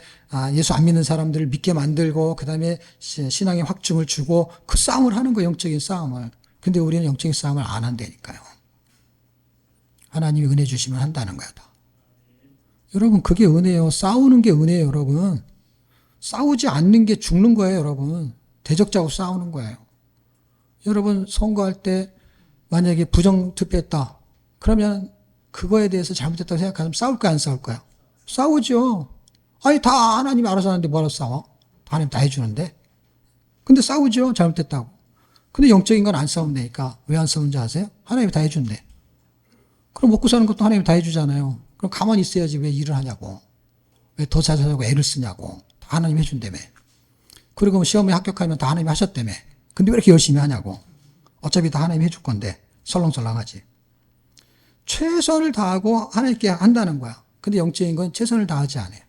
예수 안 믿는 사람들을 믿게 만들고, 그 다음에 신앙의 확증을 주고, 그 싸움을 하는 거예요, 영적인 싸움을. 근데 우리는 영적인 싸움을 안 한다니까요. 하나님이 은혜 주시면 한다는 거야, 다. 여러분, 그게 은혜예요. 싸우는 게 은혜예요, 여러분. 싸우지 않는 게 죽는 거예요, 여러분. 대적자하고 싸우는 거예요. 여러분, 선거할 때 만약에 부정투표했다. 그러면 그거에 대해서 잘못했다고 생각하면 싸울 거야, 안 싸울 거야? 싸우죠. 아니, 다 하나님이 알아서 하는데 뭐하러 싸워? 하나님 다 해주는데. 근데 싸우죠, 잘못했다고. 근데 영적인 건 안 싸우면 되니까. 왜 안 싸우는지 아세요? 하나님이 다 해준대. 그럼 먹고 사는 것도 하나님이 다 해주잖아요. 그럼 가만히 있어야지 왜 일을 하냐고. 왜 더 잘하려고 애를 쓰냐고. 다 하나님이 해준다며. 그리고 시험에 합격하면 다 하나님이 하셨다며. 근데 왜 이렇게 열심히 하냐고. 어차피 다 하나님이 해줄 건데 설렁설렁하지. 최선을 다하고 하나님께 한다는 거야. 근데 영적인 건 최선을 다하지 않아요.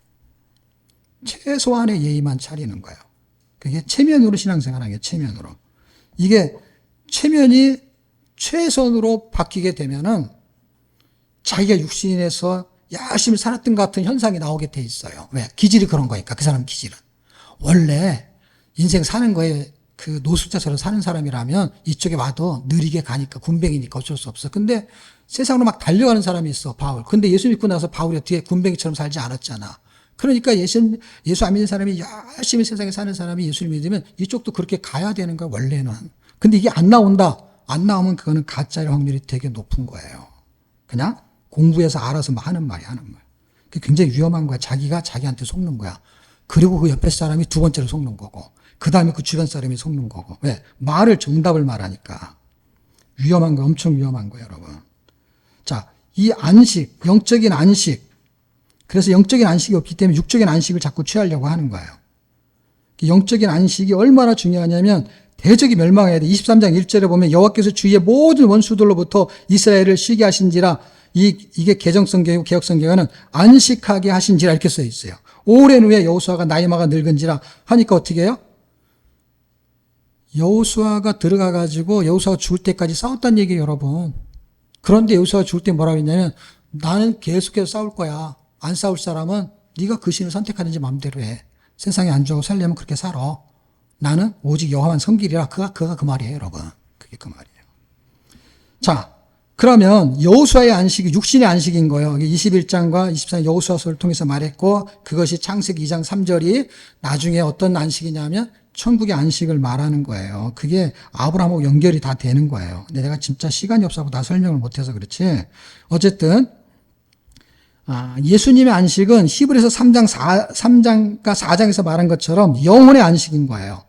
최소한의 예의만 차리는 거예요. 그게 체면으로 신앙생활하는 게 체면으로. 이게 체면이 최선으로 바뀌게 되면은 자기가 육신에서 열심히 살았던 것 같은 현상이 나오게 돼 있어요. 왜? 기질이 그런 거니까. 그 사람 기질은. 원래 인생 사는 거에 그 노숙자처럼 사는 사람이라면 이쪽에 와도 느리게 가니까 군뱅이니까 어쩔 수 없어. 근데 세상으로 막 달려가는 사람이 있어, 바울. 근데 예수 믿고 나서 바울이 어떻게 군뱅이처럼 살지 않았잖아. 그러니까 예수 안 믿는 사람이 열심히 세상에 사는 사람이 예수를 믿으면 이쪽도 그렇게 가야 되는 거야, 원래는. 근데 이게 안 나온다. 안 나오면 그거는 가짜일 확률이 되게 높은 거예요. 그냥 공부해서 알아서 하는 말이야, 하는 말. 그게 굉장히 위험한 거야. 자기가 자기한테 속는 거야. 그리고 그 옆에 사람이 두 번째로 속는 거고. 그 다음에 그 주변 사람이 속는 거고. 왜? 정답을 말하니까. 위험한 거, 엄청 위험한 거예요, 여러분. 자, 이 안식, 영적인 안식. 그래서 영적인 안식이 없기 때문에 육적인 안식을 자꾸 취하려고 하는 거예요. 영적인 안식이 얼마나 중요하냐면 대적이 멸망해야 돼. 23장 1절에 보면 여호와께서 주위의 모든 원수들로부터 이스라엘을 쉬게 하신지라. 이게 개정성경이고 개혁성경에는 안식하게 하신지라 이렇게 써 있어요. 오랜 후에 여호수아가 나이마가 늙은지라 하니까 어떻게 해요? 여호수아가 들어가가지고 여호수아가 죽을 때까지 싸웠다는 얘기예요, 여러분. 그런데 여호수아가 죽을 때 뭐라고 했냐면 나는 계속해서 싸울 거야. 안 싸울 사람은 네가 그 신을 선택하든지 마음대로 해. 세상에 안 좋아하고 살려면 그렇게 살아. 나는 오직 여호와만 섬기리라. 그가 그 말이에요, 여러분. 그게 그 말이에요. 자, 그러면 여호수아의 안식이 육신의 안식인 거예요. 21장과 24장 여호수아서를 통해서 말했고 그것이 창세기 2장 3절이 나중에 어떤 안식이냐면 천국의 안식을 말하는 거예요. 그게 아브라함하고 연결이 다 되는 거예요. 근데 내가 진짜 시간이 없어서 다 설명을 못해서 그렇지. 어쨌든 예수님의 안식은 히브리서 3장과 4장에서 말한 것처럼 영혼의 안식인 거예요.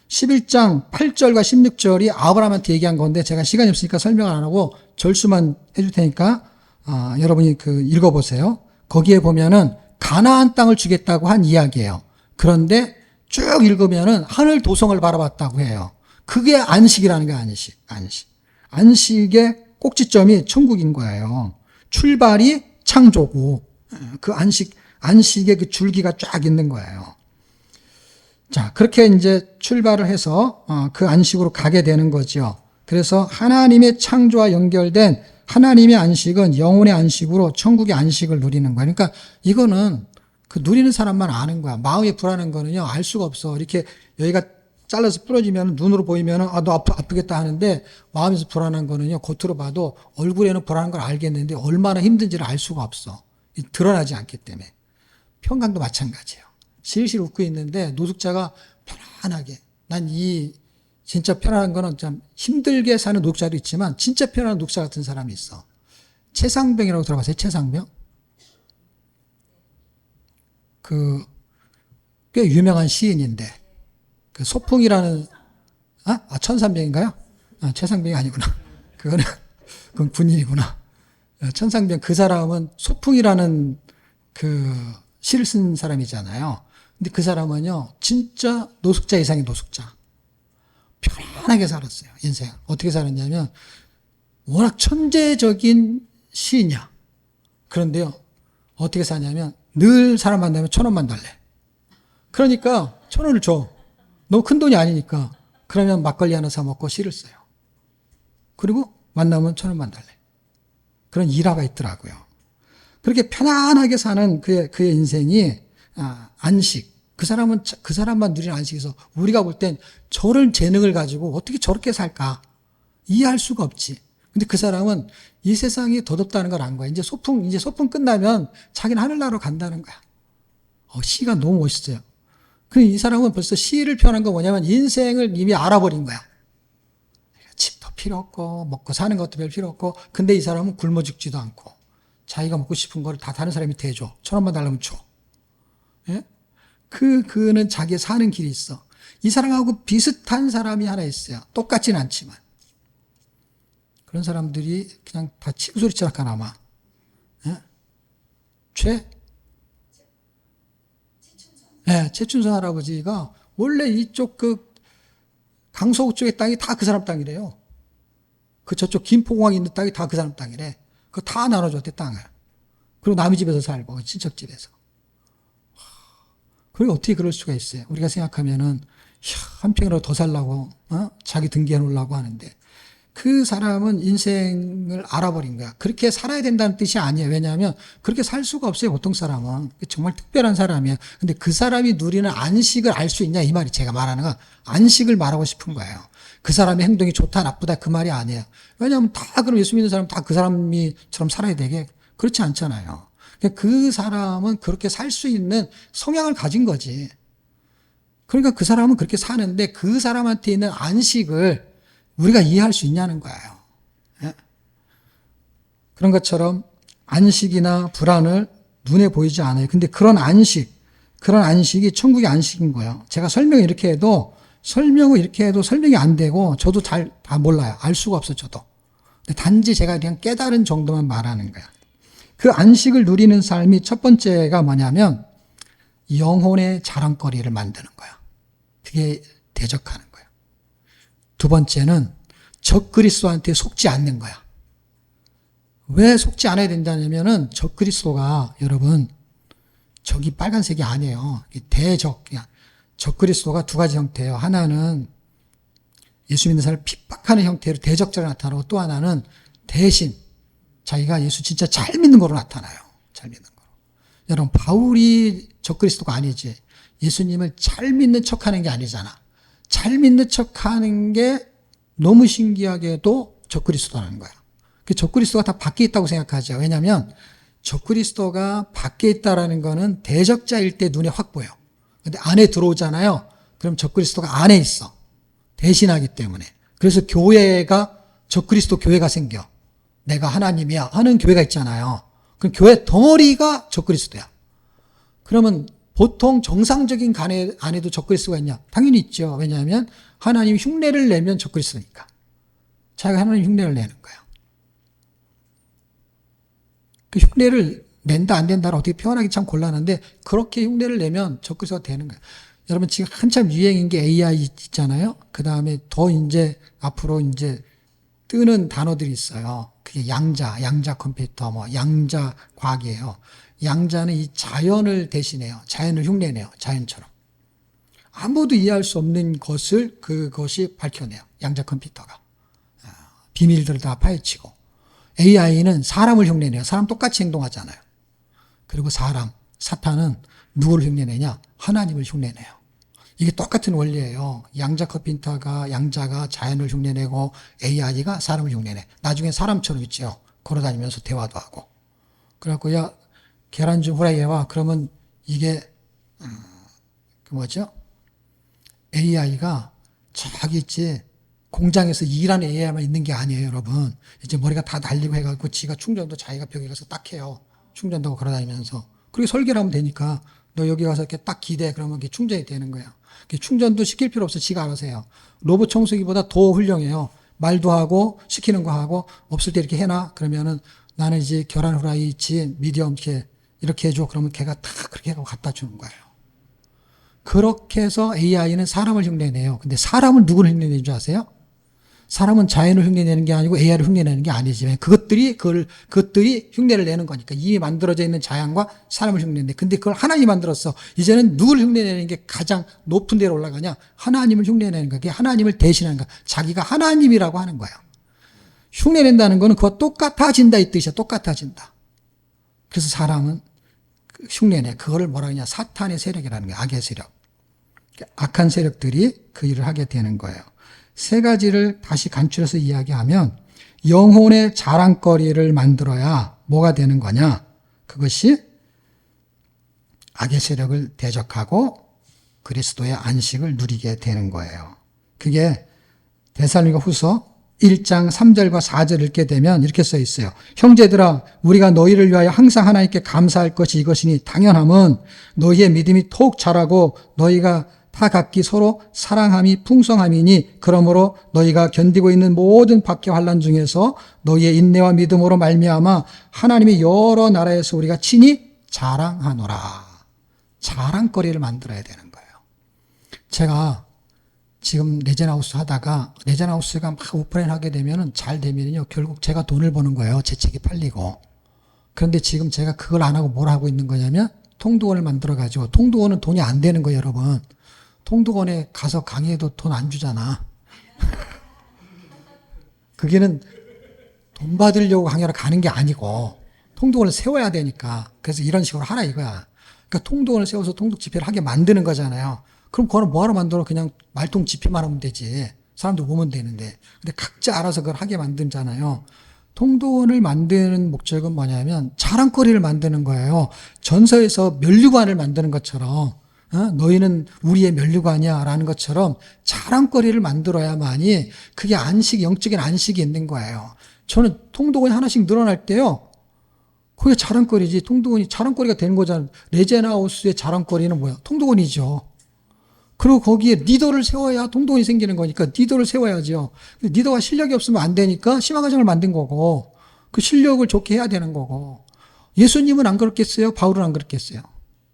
11장 8절과 16절이 아브라함한테 얘기한 건데 제가 시간이 없으니까 설명을 안 하고 절수만 해줄 테니까 여러분이 읽어보세요. 거기에 보면은 가나안 땅을 주겠다고 한 이야기예요. 그런데 쭉 읽으면은 하늘 도성을 바라봤다고 해요. 그게 안식이라는 게 안식. 안식의 꼭지점이 천국인 거예요. 출발이 창조고 그 안식의 그 줄기가 쫙 있는 거예요. 자, 그렇게 이제 출발을 해서 그 안식으로 가게 되는 거죠. 그래서 하나님의 창조와 연결된 하나님의 안식은 영혼의 안식으로 천국의 안식을 누리는 거예요. 그러니까 이거는 그 누리는 사람만 아는 거야. 마음이 불안한 거는요, 알 수가 없어. 이렇게 여기가 잘라서 부러지면 눈으로 보이면 너 아프겠다 하는데 마음에서 불안한 거는요, 겉으로 봐도 얼굴에는 불안한 걸 알겠는데 얼마나 힘든지를 알 수가 없어. 드러나지 않기 때문에. 평강도 마찬가지예요. 실실 웃고 있는데 노숙자가 편안하게, 난 이 진짜 편안한 거는 참 힘들게 사는 노숙자도 있지만 진짜 편안한 노숙자 같은 사람이 있어. 최상병이라고 들어봤어요? 최상병? 꽤 유명한 시인인데, 그 소풍이라는, 천산병인가요? 최상병이 아니구나. 그건 군인이구나. 천상병, 그 사람은 소풍이라는 그 시를 쓴 사람이잖아요. 근데 그 사람은요, 진짜 노숙자 이상의 노숙자. 편안하게 살았어요, 인생. 어떻게 살았냐면, 워낙 천재적인 시인이야. 그런데요, 어떻게 사냐면, 늘 사람 만나면 1,000원만 달래. 그러니까 1,000원을 줘. 너무 큰 돈이 아니니까. 그러면 막걸리 하나 사 먹고 시를 써요. 그리고 만나면 1,000원만 달래. 그런 일화가 있더라고요. 그렇게 편안하게 사는 그의 인생이 안식. 그 사람만 누리는 안식에서 우리가 볼 땐 저런 재능을 가지고 어떻게 저렇게 살까? 이해할 수가 없지. 근데 그 사람은 이 세상이 더덥다는 걸 안 거야. 이제 소풍 끝나면 자기는 하늘나라로 간다는 거야. 시가 너무 멋있어요. 이 사람은 벌써 시를 표현한 건 뭐냐면 인생을 이미 알아버린 거야. 집도 필요 없고, 먹고 사는 것도 별 필요 없고, 근데 이 사람은 굶어 죽지도 않고, 자기가 먹고 싶은 거를 다 다른 사람이 대줘. 1,000원만 달라면 줘. 예? 그는 자기 사는 길이 있어. 이 사람하고 비슷한 사람이 하나 있어요. 똑같진 않지만. 그런 사람들이 그냥 다 치부소리처럼 아마. 예? 최춘선 할아버지가 원래 이쪽 강서구 쪽의 땅이 다 그 사람 땅이래요. 저쪽 김포공항에 있는 땅이 다 그 사람 땅이래. 그거 다 나눠줬대, 땅을. 그리고 남의 집에서 살고, 친척 집에서. 그리고 어떻게 그럴 수가 있어요? 우리가 생각하면은, 한 평이라도 더 살라고, 자기 등기해 놓으려고 하는데, 그 사람은 인생을 알아버린 거야. 그렇게 살아야 된다는 뜻이 아니에요. 왜냐하면 그렇게 살 수가 없어요. 보통 사람은. 정말 특별한 사람이에요. 근데 그 사람이 누리는 안식을 알 수 있냐 이 말이 제가 말하는 건 안식을 말하고 싶은 거예요. 그 사람의 행동이 좋다 나쁘다 그 말이 아니에요. 왜냐하면 다 그럼 예수 믿는 사람 다 그 사람이처럼 살아야 되게 그렇지 않잖아요. 그 사람은 그렇게 살 수 있는 성향을 가진 거지. 그러니까 그 사람은 그렇게 사는데 그 사람한테 있는 안식을 우리가 이해할 수 있냐는 거예요. 예? 그런 것처럼 안식이나 불안을 눈에 보이지 않아요. 근데 그런 안식이 천국의 안식인 거예요. 제가 설명을 이렇게 해도 설명이 안 되고 저도 다 몰라요. 알 수가 없어요, 저도. 근데 단지 제가 그냥 깨달은 정도만 말하는 거야. 그 안식을 누리는 삶이 첫 번째가 뭐냐면 영혼의 자랑거리를 만드는 거야. 그게 대적하는 거야. 두 번째는 적그리스도한테 속지 않는 거야. 왜 속지 않아야 된다냐면은 적그리스도가 여러분 적이 빨간색이 아니에요. 적그리스도가 두 가지 형태예요. 하나는 예수 믿는 사람을 핍박하는 형태로 대적자로 나타나고 또 하나는 대신 자기가 예수 진짜 잘 믿는 거로 나타나요. 잘 믿는 거로. 여러분 바울이 적그리스도가 아니지. 예수님을 잘 믿는 척하는 게 아니잖아. 잘 믿는 척하는 게 너무 신기하게도 적그리스도라는 거야. 적그리스도가 다 밖에 있다고 생각하죠. 왜냐하면 적그리스도가 밖에 있다라는 거는 대적자일 때 눈에 확 보여. 근데 안에 들어오잖아요. 그럼 적그리스도가 안에 있어. 대신하기 때문에. 그래서 적그리스도 교회가 생겨. 내가 하나님이야 하는 교회가 있잖아요. 그럼 교회 덩어리가 적그리스도야. 그러면 보통 정상적인 간 안에도 적그리스도가 있냐? 당연히 있죠. 왜냐하면 하나님 흉내를 내면 적그리스도니까. 자기가 하나님 흉내를 내는 거야. 그 흉내를 낸다 안 된다를 어떻게 표현하기 참 곤란한데 그렇게 흉내를 내면 적그리스도가 되는 거야. 여러분 지금 한참 유행인 게 AI 있잖아요. 그 다음에 더 이제 앞으로 이제 뜨는 단어들이 있어요. 그게 양자 컴퓨터, 뭐 양자 과학이에요. 양자는 이 자연을 대신해요. 자연을 흉내내요. 자연처럼. 아무도 이해할 수 없는 것을 그것이 밝혀내요. 양자 컴퓨터가. 비밀들을 다 파헤치고. AI는 사람을 흉내내요. 사람 똑같이 행동하잖아요. 그리고 사탄은 누구를 흉내내냐? 하나님을 흉내내요. 이게 똑같은 원리예요. 양자 컴퓨터가, 양자가 자연을 흉내내고 AI가 사람을 흉내내. 나중에 사람처럼 있죠. 걸어다니면서 대화도 하고. 그래갖고, 야, 계란 좀 후라이 해와. 그러면 이게, AI가 저기 있지. 공장에서 일하는 AI만 있는 게 아니에요, 여러분. 이제 머리가 다 날리고 해가지고 지가 충전도 자기가 벽에 가서 딱 해요. 충전도 걸어다니면서. 그리고 설계를 하면 되니까 너 여기 가서 이렇게 딱 기대. 그러면 이게 충전이 되는 거예요. 충전도 시킬 필요 없어. 지가 알아서 해요. 로봇 청소기보다 더 훌륭해요. 말도 하고 시키는 거 하고 없을 때 이렇게 해놔. 그러면은 나는 이제 계란 후라이 있지. 미디엄 이렇게 해줘. 그러면 걔가 다 그렇게 하고 갖다 주는 거예요. 그렇게 해서 AI는 사람을 흉내내요. 근데 사람은 누구를 흉내내는 줄 아세요? 사람은 자연을 흉내내는 게 아니고 AI를 흉내내는 게 아니지만 그것들이 흉내를 내는 거니까 이미 만들어져 있는 자연과 사람을 흉내내는데 근데 그걸 하나님이 만들었어. 이제는 누구를 흉내내는 게 가장 높은 데로 올라가냐? 하나님을 흉내내는 거야. 그게 하나님을 대신하는 거야. 자기가 하나님이라고 하는 거야. 흉내낸다는 거는 그와 똑같아진다 이 뜻이야. 똑같아진다. 그래서 사람은 흉내내. 그거를 뭐라 하냐? 사탄의 세력이라는 거야. 악의 세력. 악한 세력들이 그 일을 하게 되는 거예요. 세 가지를 다시 간추려서 이야기하면 영혼의 자랑거리를 만들어야 뭐가 되는 거냐? 그것이 악의 세력을 대적하고 그리스도의 안식을 누리게 되는 거예요. 그게 데살로니가 후서 1장 3절과 4절 읽게 되면 이렇게 써 있어요. 형제들아 우리가 너희를 위하여 항상 하나님께 감사할 것이 이것이니 당연함은 너희의 믿음이 더욱 자라고 너희가 다 각기 서로 사랑함이 풍성함이니 그러므로 너희가 견디고 있는 모든 박해와 환난 중에서 너희의 인내와 믿음으로 말미암아 하나님의 여러 나라에서 우리가 친히 자랑하노라. 자랑거리를 만들어야 되는 거예요. 제가 지금 레전하우스 하다가 레전하우스가 막 오프라인 하게 되면은 잘 되면요 결국 제가 돈을 버는 거예요. 제 책이 팔리고. 그런데 지금 제가 그걸 안 하고 뭘 하고 있는 거냐면 통도원을 만들어 가지고 통도원은 돈이 안 되는 거예요, 여러분. 통도원에 가서 강의해도 돈 안 주잖아. 그게는 돈 받으려고 강의하러 가는 게 아니고 통도원을 세워야 되니까 그래서 이런 식으로 하라 이거야. 그러니까 통도원을 세워서 통독 집회를 하게 만드는 거잖아요. 그럼 그거는 뭐하러 만들어? 그냥 말통 집회만 하면 되지. 사람들 오면 되는데. 근데 각자 알아서 그걸 하게 만들잖아요. 통도원을 만드는 목적은 뭐냐면 자랑거리를 만드는 거예요. 전서에서 면류관을 만드는 것처럼 너희는 우리의 면류관이야 라는 것처럼 자랑거리를 만들어야만이 그게 영적인 안식이 있는 거예요. 저는 통도원이 하나씩 늘어날 때요. 그게 자랑거리지. 통도원이 자랑거리가 되는 거잖아요. 레젠하우스의 자랑거리는 뭐야? 통도원이죠. 그리고 거기에 리더를 세워야 통도원이 생기는 거니까 리더를 세워야죠. 리더가 실력이 없으면 안 되니까 심화과정을 만든 거고 그 실력을 좋게 해야 되는 거고 예수님은 안 그렇겠어요? 바울은 안 그렇겠어요?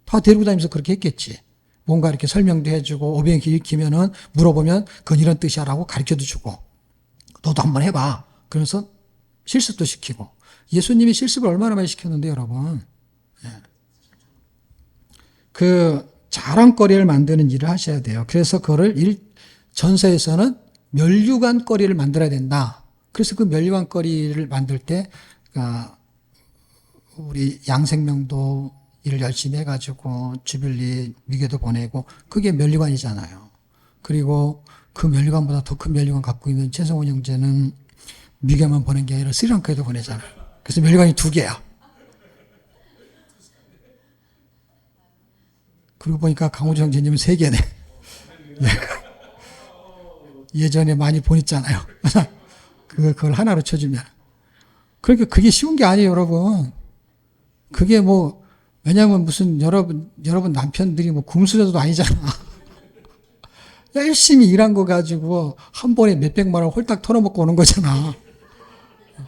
다 데리고 다니면서 그렇게 했겠지. 뭔가 이렇게 설명도 해주고 오병이 길면은 물어보면 그건 이런 뜻이야라고 가르쳐도 주고 너도 한번 해봐. 그래서 실습도 시키고 예수님이 실습을 얼마나 많이 시켰는데 여러분. 그 자랑거리를 만드는 일을 하셔야 돼요. 그래서 그거를 전서에서는 면류관거리를 만들어야 된다. 그래서 그 면류관거리를 만들 때 우리 양생명도 일을 열심히 해가지고 주빌리 미교도 보내고 그게 면류관이잖아요. 그리고 그 면류관보다 더 큰 면류관 갖고 있는 최성원 형제는 미교만 보낸 게 아니라 스리랑카에도 보내잖아요. 그래서 면류관이 2개야. 그러고 보니까 강호주 형제님은 3개네. 예전에 많이 보냈잖아요. 그걸 하나로 쳐주면. 그러니까 그게 쉬운 게 아니에요, 여러분. 그게 왜냐면 무슨 여러분 남편들이 금수저도 아니잖아. 열심히 일한 거 가지고 한 번에 몇백만 원 홀딱 털어먹고 오는 거잖아.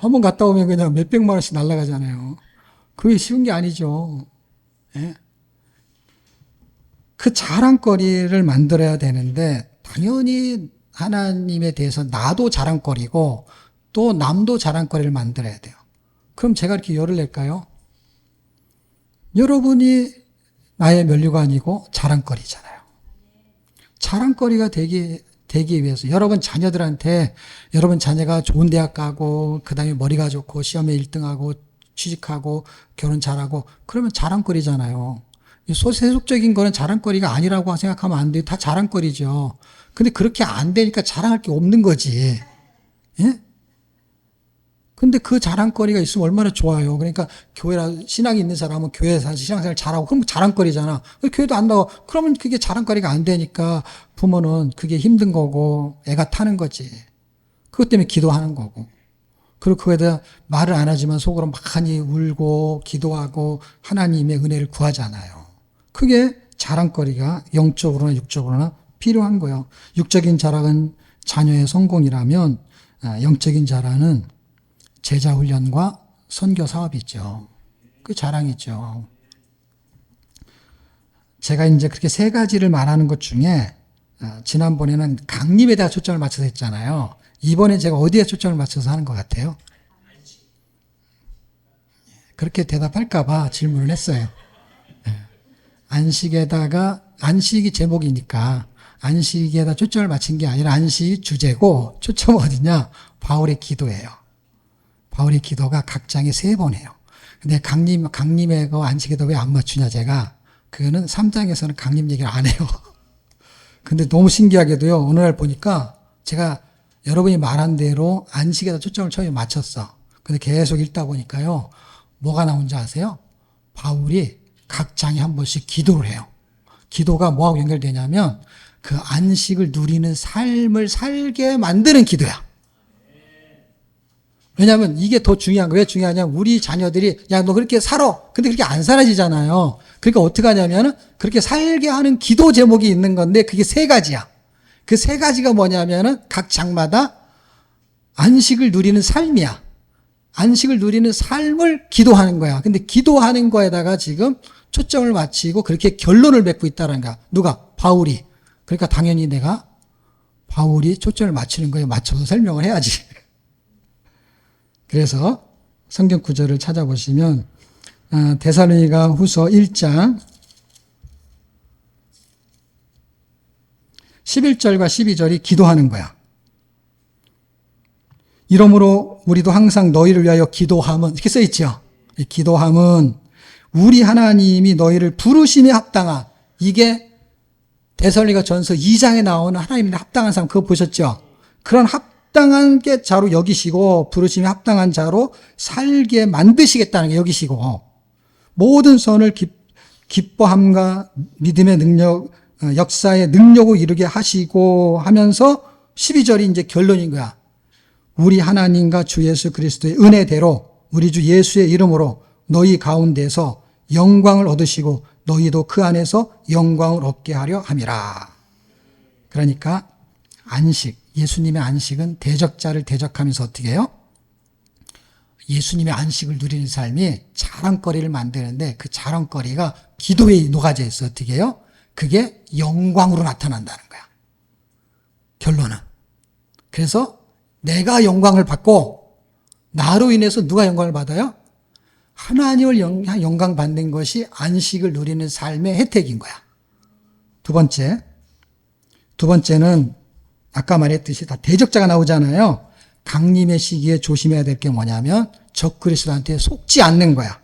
한 번 갔다 오면 그냥 몇백만 원씩 날아가잖아요. 그게 쉬운 게 아니죠. 예? 그 자랑거리를 만들어야 되는데 당연히 하나님에 대해서 나도 자랑거리고 또 남도 자랑거리를 만들어야 돼요. 그럼 제가 이렇게 열을 낼까요? 여러분이 나의 면류관이고 자랑거리잖아요. 자랑거리가 되기 위해서 여러분 자녀들한테 여러분 자녀가 좋은 대학 가고 그 다음에 머리가 좋고 시험에 1등하고 취직하고 결혼 잘하고 그러면 자랑거리잖아요. 세속적인 거는 자랑거리가 아니라고 생각하면 안 돼요. 다 자랑거리죠. 근데 그렇게 안 되니까 자랑할 게 없는 거지. 예? 근데 그 자랑거리가 있으면 얼마나 좋아요. 그러니까 신앙이 있는 사람은 교회에서 신앙생활 잘하고 그럼 그러면 자랑거리잖아. 교회도 안 나와. 그러면 그게 자랑거리가 안 되니까 부모는 그게 힘든 거고 애가 타는 거지. 그것 때문에 기도하는 거고. 그리고 그거에 대해 말을 안 하지만 속으로 많이 울고 기도하고 하나님의 은혜를 구하잖아요. 그게 자랑거리가 영적으로나 육적으로나 필요한 거예요. 육적인 자랑은 자녀의 성공이라면 영적인 자랑은 제자 훈련과 선교 사업이죠. 그 자랑이죠. 제가 이제 그렇게 세 가지를 말하는 것 중에 지난번에는 강림에 대한 초점을 맞춰서 했잖아요. 이번에 제가 어디에 초점을 맞춰서 하는 것 같아요? 그렇게 대답할까봐 질문을 했어요. 안식이 제목이니까 안식에다 초점을 맞춘 게 아니라 안식이 주제고 초점은 어디냐? 바울의 기도예요. 바울의 기도가 각 장에 3번 해요. 근데 강림에 그 안식에다 왜 안 맞추냐 제가. 그거는 3장에서는 강림 얘기를 안 해요. 근데 너무 신기하게도요. 어느 날 보니까 제가 여러분이 말한 대로 안식에다 초점을 처음에 맞췄어. 근데 계속 읽다 보니까요. 뭐가 나온지 아세요? 바울이 각 장에 한 번씩 기도를 해요. 기도가 뭐하고 연결되냐면 그 안식을 누리는 삶을 살게 만드는 기도야. 왜냐하면 이게 더 중요한 거예요. 왜 중요하냐면 우리 자녀들이 야 너 그렇게 살아. 근데 그렇게 안 살아지잖아요. 그러니까 어떻게 하냐면은 그렇게 살게 하는 기도 제목이 있는 건데 그게 3가지야. 그 3가지가 뭐냐면은 각 장마다 안식을 누리는 삶이야. 안식을 누리는 삶을 기도하는 거야. 근데 기도하는 거에다가 지금 초점을 맞추고 그렇게 결론을 맺고 있다는 거야. 누가? 바울이. 그러니까 당연히 내가 바울이 초점을 맞추는 거에 맞춰서 설명을 해야지. 그래서 성경 구절을 찾아보시면 데살로니가 후서 1장 11절과 12절이 기도하는 거야. 이러므로 우리도 항상 너희를 위하여 기도함은 이렇게 써있죠. 기도함은 우리 하나님이 너희를 부르심에 합당한 이게 데살로니가 전서 2장에 나오는 하나님의 합당한 사람 그거 보셨죠? 그런 합당한 게 자로 여기시고 부르심에 합당한 자로 살게 만드시겠다는 게 여기시고 모든 선을 기뻐함과 믿음의 능력 역사의 능력을 이루게 하시고 하면서 12절이 이제 결론인 거야. 우리 하나님과 주 예수 그리스도의 은혜대로 우리 주 예수의 이름으로 너희 가운데서 영광을 얻으시고 너희도 그 안에서 영광을 얻게 하려 함이라. 그러니까 안식, 예수님의 안식은 대적자를 대적하면서 어떻게 해요? 예수님의 안식을 누리는 삶이 자랑거리를 만드는데 그 자랑거리가 기도에 녹아져 있어. 어떻게 해요? 그게 영광으로 나타난다는 거야. 결론은. 그래서 내가 영광을 받고 나로 인해서 누가 영광을 받아요? 하나님을 영광 받는 것이 안식을 누리는 삶의 혜택인 거야. 두 번째는 아까 말했듯이 다 대적자가 나오잖아요. 강림의 시기에 조심해야 될 게 뭐냐면 적그리스도한테 속지 않는 거야.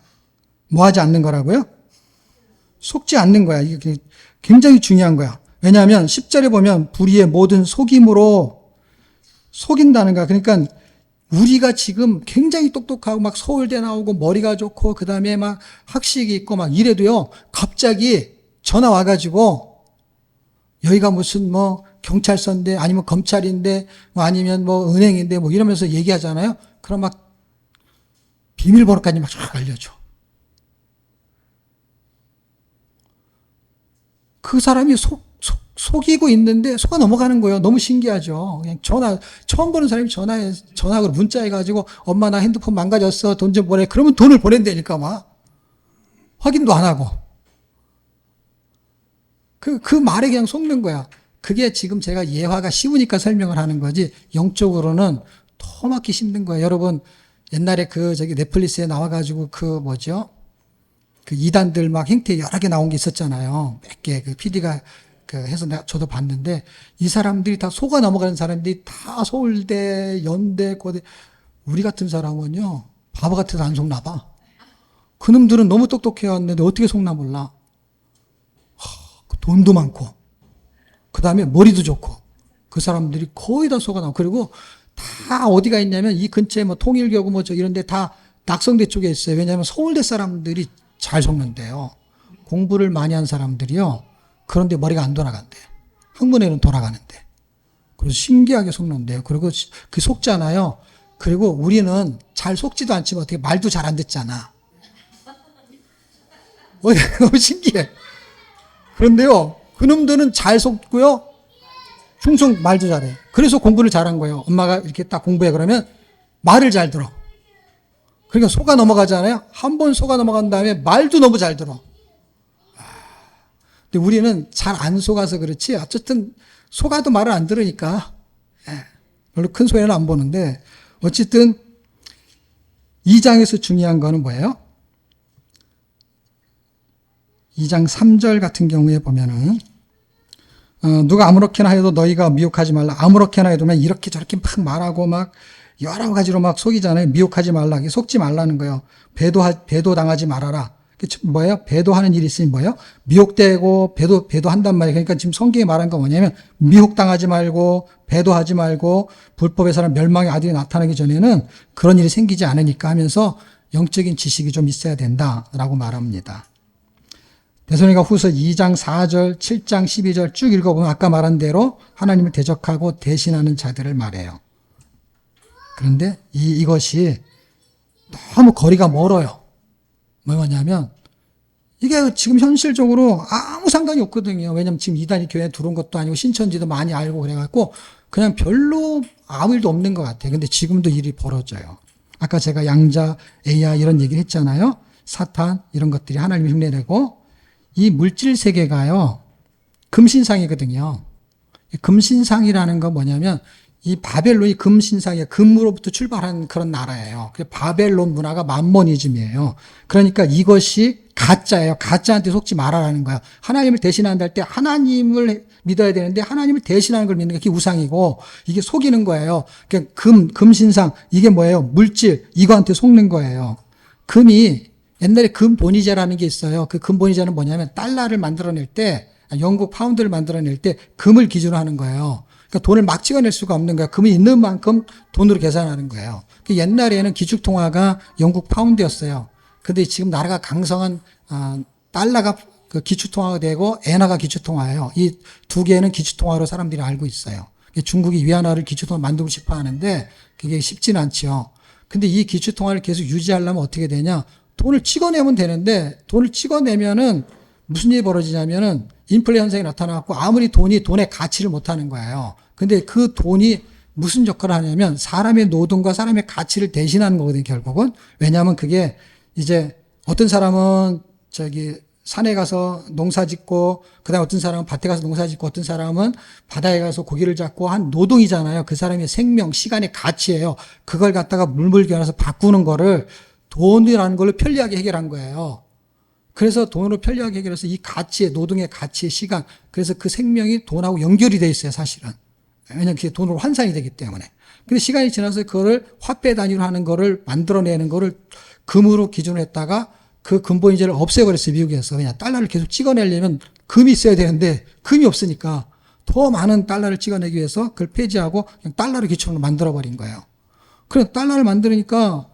뭐 하지 않는 거라고요? 속지 않는 거야. 이게 굉장히 중요한 거야. 왜냐하면 10절에 보면 불의의 모든 속임으로 속인다는 거야. 그러니까 우리가 지금 굉장히 똑똑하고 막 서울대 나오고 머리가 좋고 그 다음에 막 학식이 있고 막 이래도요. 갑자기 전화 와가지고 여기가 무슨 뭐 경찰서인데 아니면 검찰인데 뭐 아니면 뭐 은행인데 뭐 이러면서 얘기하잖아요. 그럼 막 비밀번호까지 막 쫙 알려줘. 그 사람이 속이고 있는데 속아 넘어가는 거예요. 너무 신기하죠. 그냥 처음 보는 사람이 전화로 문자해가지고 엄마 나 핸드폰 망가졌어. 돈 좀 보내. 그러면 돈을 보낸다니까 막. 확인도 안 하고. 그 말에 그냥 속는 거야. 그게 지금 제가 예화가 쉬우니까 설명을 하는 거지 영적으로는 더 막기 힘든 거예요. 여러분, 옛날에 저기 넷플릭스에 나와가지고 그 이단들 막 행태 여러 개 나온 게 있었잖아요. 몇 개, PD가 해서 저도 봤는데, 이 사람들이 다 속아 넘어가는 사람들이 다 서울대, 연대, 고대, 우리 같은 사람은요, 바보 같아서 안 속나 봐. 그놈들은 너무 똑똑해 왔는데 어떻게 속나 몰라. 돈도 많고, 그 다음에 머리도 좋고, 그 사람들이 거의 다 속아 나와. 그리고 다 어디가 있냐면, 이 근처에 통일교구 이런데 다 낙성대 쪽에 있어요. 왜냐하면 서울대 사람들이 잘 속는데요. 공부를 많이 한 사람들이요. 그런데 머리가 안 돌아간대요. 학문에는 돌아가는데. 그래서 신기하게 속는데요. 그리고 그 속잖아요. 그리고 우리는 잘 속지도 않지만 어떻게 말도 잘 안 듣잖아. 너무 신기해. 그런데요, 그놈들은 잘 속고요, 흉성 말도 잘해. 그래서 공부를 잘한 거예요. 엄마가 이렇게 딱 공부해 그러면 말을 잘 들어. 그러니까 속아 넘어가잖아요. 한 번 속아 넘어간 다음에 말도 너무 잘 들어. 근데 우리는 잘 안 속아서 그렇지, 어쨌든 속아도 말을 안 들으니까 별로 큰 소리는 안 보는데, 어쨌든 2장에서 중요한 거는 뭐예요? 2장 3절 같은 경우에 보면은 누가 아무렇게나 해도 너희가 미혹하지 말라. 아무렇게나 해도면 이렇게 저렇게 막 말하고 막 여러 가지로 막 속이잖아요. 미혹하지 말라. 속지 말라는 거예요. 배도당하지 말아라. 뭐예요? 배도하는 일이 있으니 뭐예요? 미혹되고 배도한단 말이에요. 그러니까 지금 성경이 말한 건 뭐냐면, 미혹당하지 말고 배도하지 말고 불법의 사람 멸망의 아들이 나타나기 전에는 그런 일이 생기지 않으니까 하면서 영적인 지식이 좀 있어야 된다라고 말합니다. 데살로니가 후서 2장 4절, 7장 12절 쭉 읽어보면 아까 말한 대로 하나님을 대적하고 대신하는 자들을 말해요. 그런데 이것이 너무 거리가 멀어요. 뭐냐면, 이게 지금 현실적으로 아무 상관이 없거든요. 왜냐면 지금 이단이 교회에 들어온 것도 아니고 신천지도 많이 알고 그래갖고 그냥 별로 아무 일도 없는 것 같아요. 근데 지금도 일이 벌어져요. 아까 제가 양자, AI 이런 얘기를 했잖아요. 사탄 이런 것들이 하나님을 흉내내고, 이 물질 세계가요, 금신상이거든요. 금신상이라는 건 뭐냐면, 이 바벨론이 금신상이에요. 금으로부터 출발한 그런 나라예요. 바벨론 문화가 만모니즘이에요. 그러니까 이것이 가짜예요. 가짜한테 속지 말아라는 거야. 하나님을 대신한다 할 때 하나님을 믿어야 되는데 하나님을 대신하는 걸 믿는 게 우상이고, 이게 속이는 거예요. 그러니까 금신상, 이게 뭐예요? 물질, 이거한테 속는 거예요. 금이, 옛날에 금본위제라는 게 있어요. 그 금본위제는 뭐냐면 달러를 만들어낼 때, 영국 파운드를 만들어낼 때 금을 기준으로 하는 거예요. 그러니까 돈을 막 찍어낼 수가 없는 거예요. 금이 있는 만큼 돈으로 계산하는 거예요. 옛날에는 기축통화가 영국 파운드였어요. 근데 지금 나라가 강성한 달러가 그 기축통화가 되고 엔화가 기축통화예요. 이 두 개는 기축통화로 사람들이 알고 있어요. 중국이 위안화를 기축통화 만들고 싶어 하는데 그게 쉽지는 않죠. 근데 이 기축통화를 계속 유지하려면 어떻게 되냐? 돈을 찍어내면 되는데, 돈을 찍어내면은 무슨 일이 벌어지냐면은 인플레 현상이 나타나고 아무리 돈의 가치를 못 하는 거예요. 근데 그 돈이 무슨 역할을 하냐면 사람의 노동과 사람의 가치를 대신하는 거거든요, 결국은. 왜냐하면 그게 이제 어떤 사람은 산에 가서 농사 짓고, 그 다음에 어떤 사람은 밭에 가서 농사 짓고, 어떤 사람은 바다에 가서 고기를 잡고 한 노동이잖아요. 그 사람의 생명, 시간의 가치예요. 그걸 갖다가 물물교환해서 바꾸는 거를 돈이라는 걸로 편리하게 해결한 거예요. 그래서 돈으로 편리하게 해결해서 이 가치의, 노동의 가치의 시간, 그래서 그 생명이 돈하고 연결이 돼 있어요, 사실은. 왜냐면 그게 돈으로 환산이 되기 때문에. 근데 시간이 지나서 그거를 화폐 단위로 하는 거를 만들어내는 거를 금으로 기준으로 했다가 그 금본위제를 없애버렸어요, 미국에서. 그냥 달러를 계속 찍어내려면 금이 있어야 되는데 금이 없으니까 더 많은 달러를 찍어내기 위해서 그걸 폐지하고 그냥 달러를 기준으로 만들어버린 거예요. 그래, 달러를 만드니까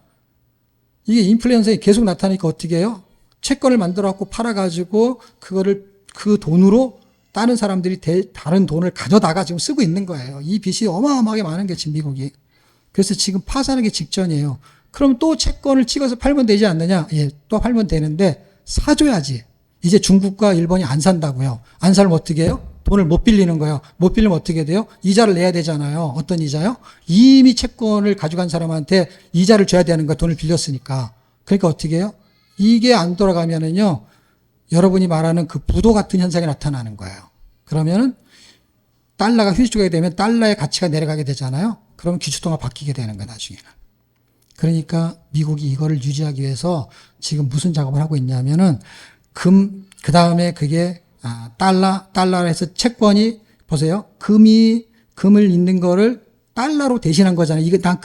이게 인플레 현상이 계속 나타나니까 어떻게 해요? 채권을 만들어갖고 팔아가지고 그거를 그 돈으로 다른 사람들이 다른 돈을 가져다가 지금 쓰고 있는 거예요. 이 빚이 어마어마하게 많은 게 지금 미국이. 그래서 지금 파산하기 직전이에요. 그럼 또 채권을 찍어서 팔면 되지 않느냐? 예, 또 팔면 되는데 사줘야지. 이제 중국과 일본이 안 산다고요. 안 살면 어떻게 해요? 돈을 못 빌리는 거예요. 못 빌리면 어떻게 돼요? 이자를 내야 되잖아요. 어떤 이자요? 이미 채권을 가져간 사람한테 이자를 줘야 되는 거예요. 돈을 빌렸으니까. 그러니까 어떻게 해요? 이게 안 돌아가면은요, 여러분이 말하는 그 부도 같은 현상이 나타나는 거예요. 그러면은 달러가 휴지조각이 되면 달러의 가치가 내려가게 되잖아요. 그러면 기축통화가 바뀌게 되는 거야, 나중에는. 그러니까 미국이 이거를 유지하기 위해서 지금 무슨 작업을 하고 있냐면은 그 다음에 그게 달러로 해서 채권이 보세요. 금을 있는 거를 달러로 대신한 거잖아요. 이게 다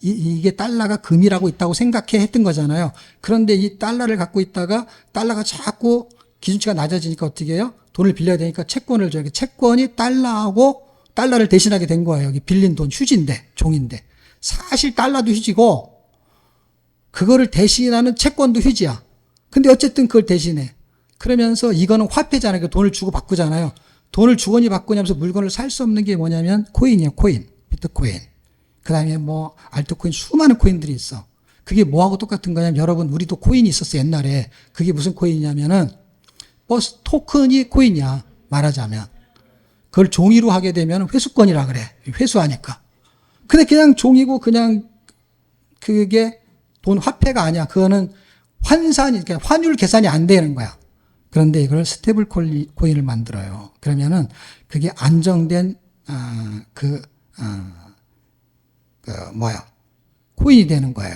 이게 달러가 금이라고 있다고 생각해 했던 거잖아요. 그런데 이 달러를 갖고 있다가 달러가 자꾸 기준치가 낮아지니까 어떻게 해요? 돈을 빌려야 되니까 채권을 줘요. 채권이 달러를 대신하게 된 거예요. 여기 빌린 돈, 휴지인데, 종인데. 사실 달러도 휴지고, 그거를 대신하는 채권도 휴지야. 근데 어쨌든 그걸 대신해. 그러면서 이거는 화폐잖아요. 그 돈을 주고 바꾸잖아요. 돈을 주거니 바꾸니 하면서 물건을 살 수 없는 게 뭐냐면 코인이에요. 코인. 비트코인. 그 다음에 뭐 알트코인 수많은 코인들이 있어. 그게 뭐하고 똑같은 거냐면 여러분 우리도 코인이 있었어 옛날에. 그게 무슨 코인이냐면은 버스 토큰이 코인이야. 말하자면. 그걸 종이로 하게 되면 회수권이라 그래. 회수하니까. 근데 그냥 종이고 그냥 그게 돈 화폐가 아니야. 그거는 그러니까 환율 계산이 안 되는 거야. 그런데 이걸 스테이블 코인을 만들어요. 그러면은 그게 안정된 코인이 되는 거예요.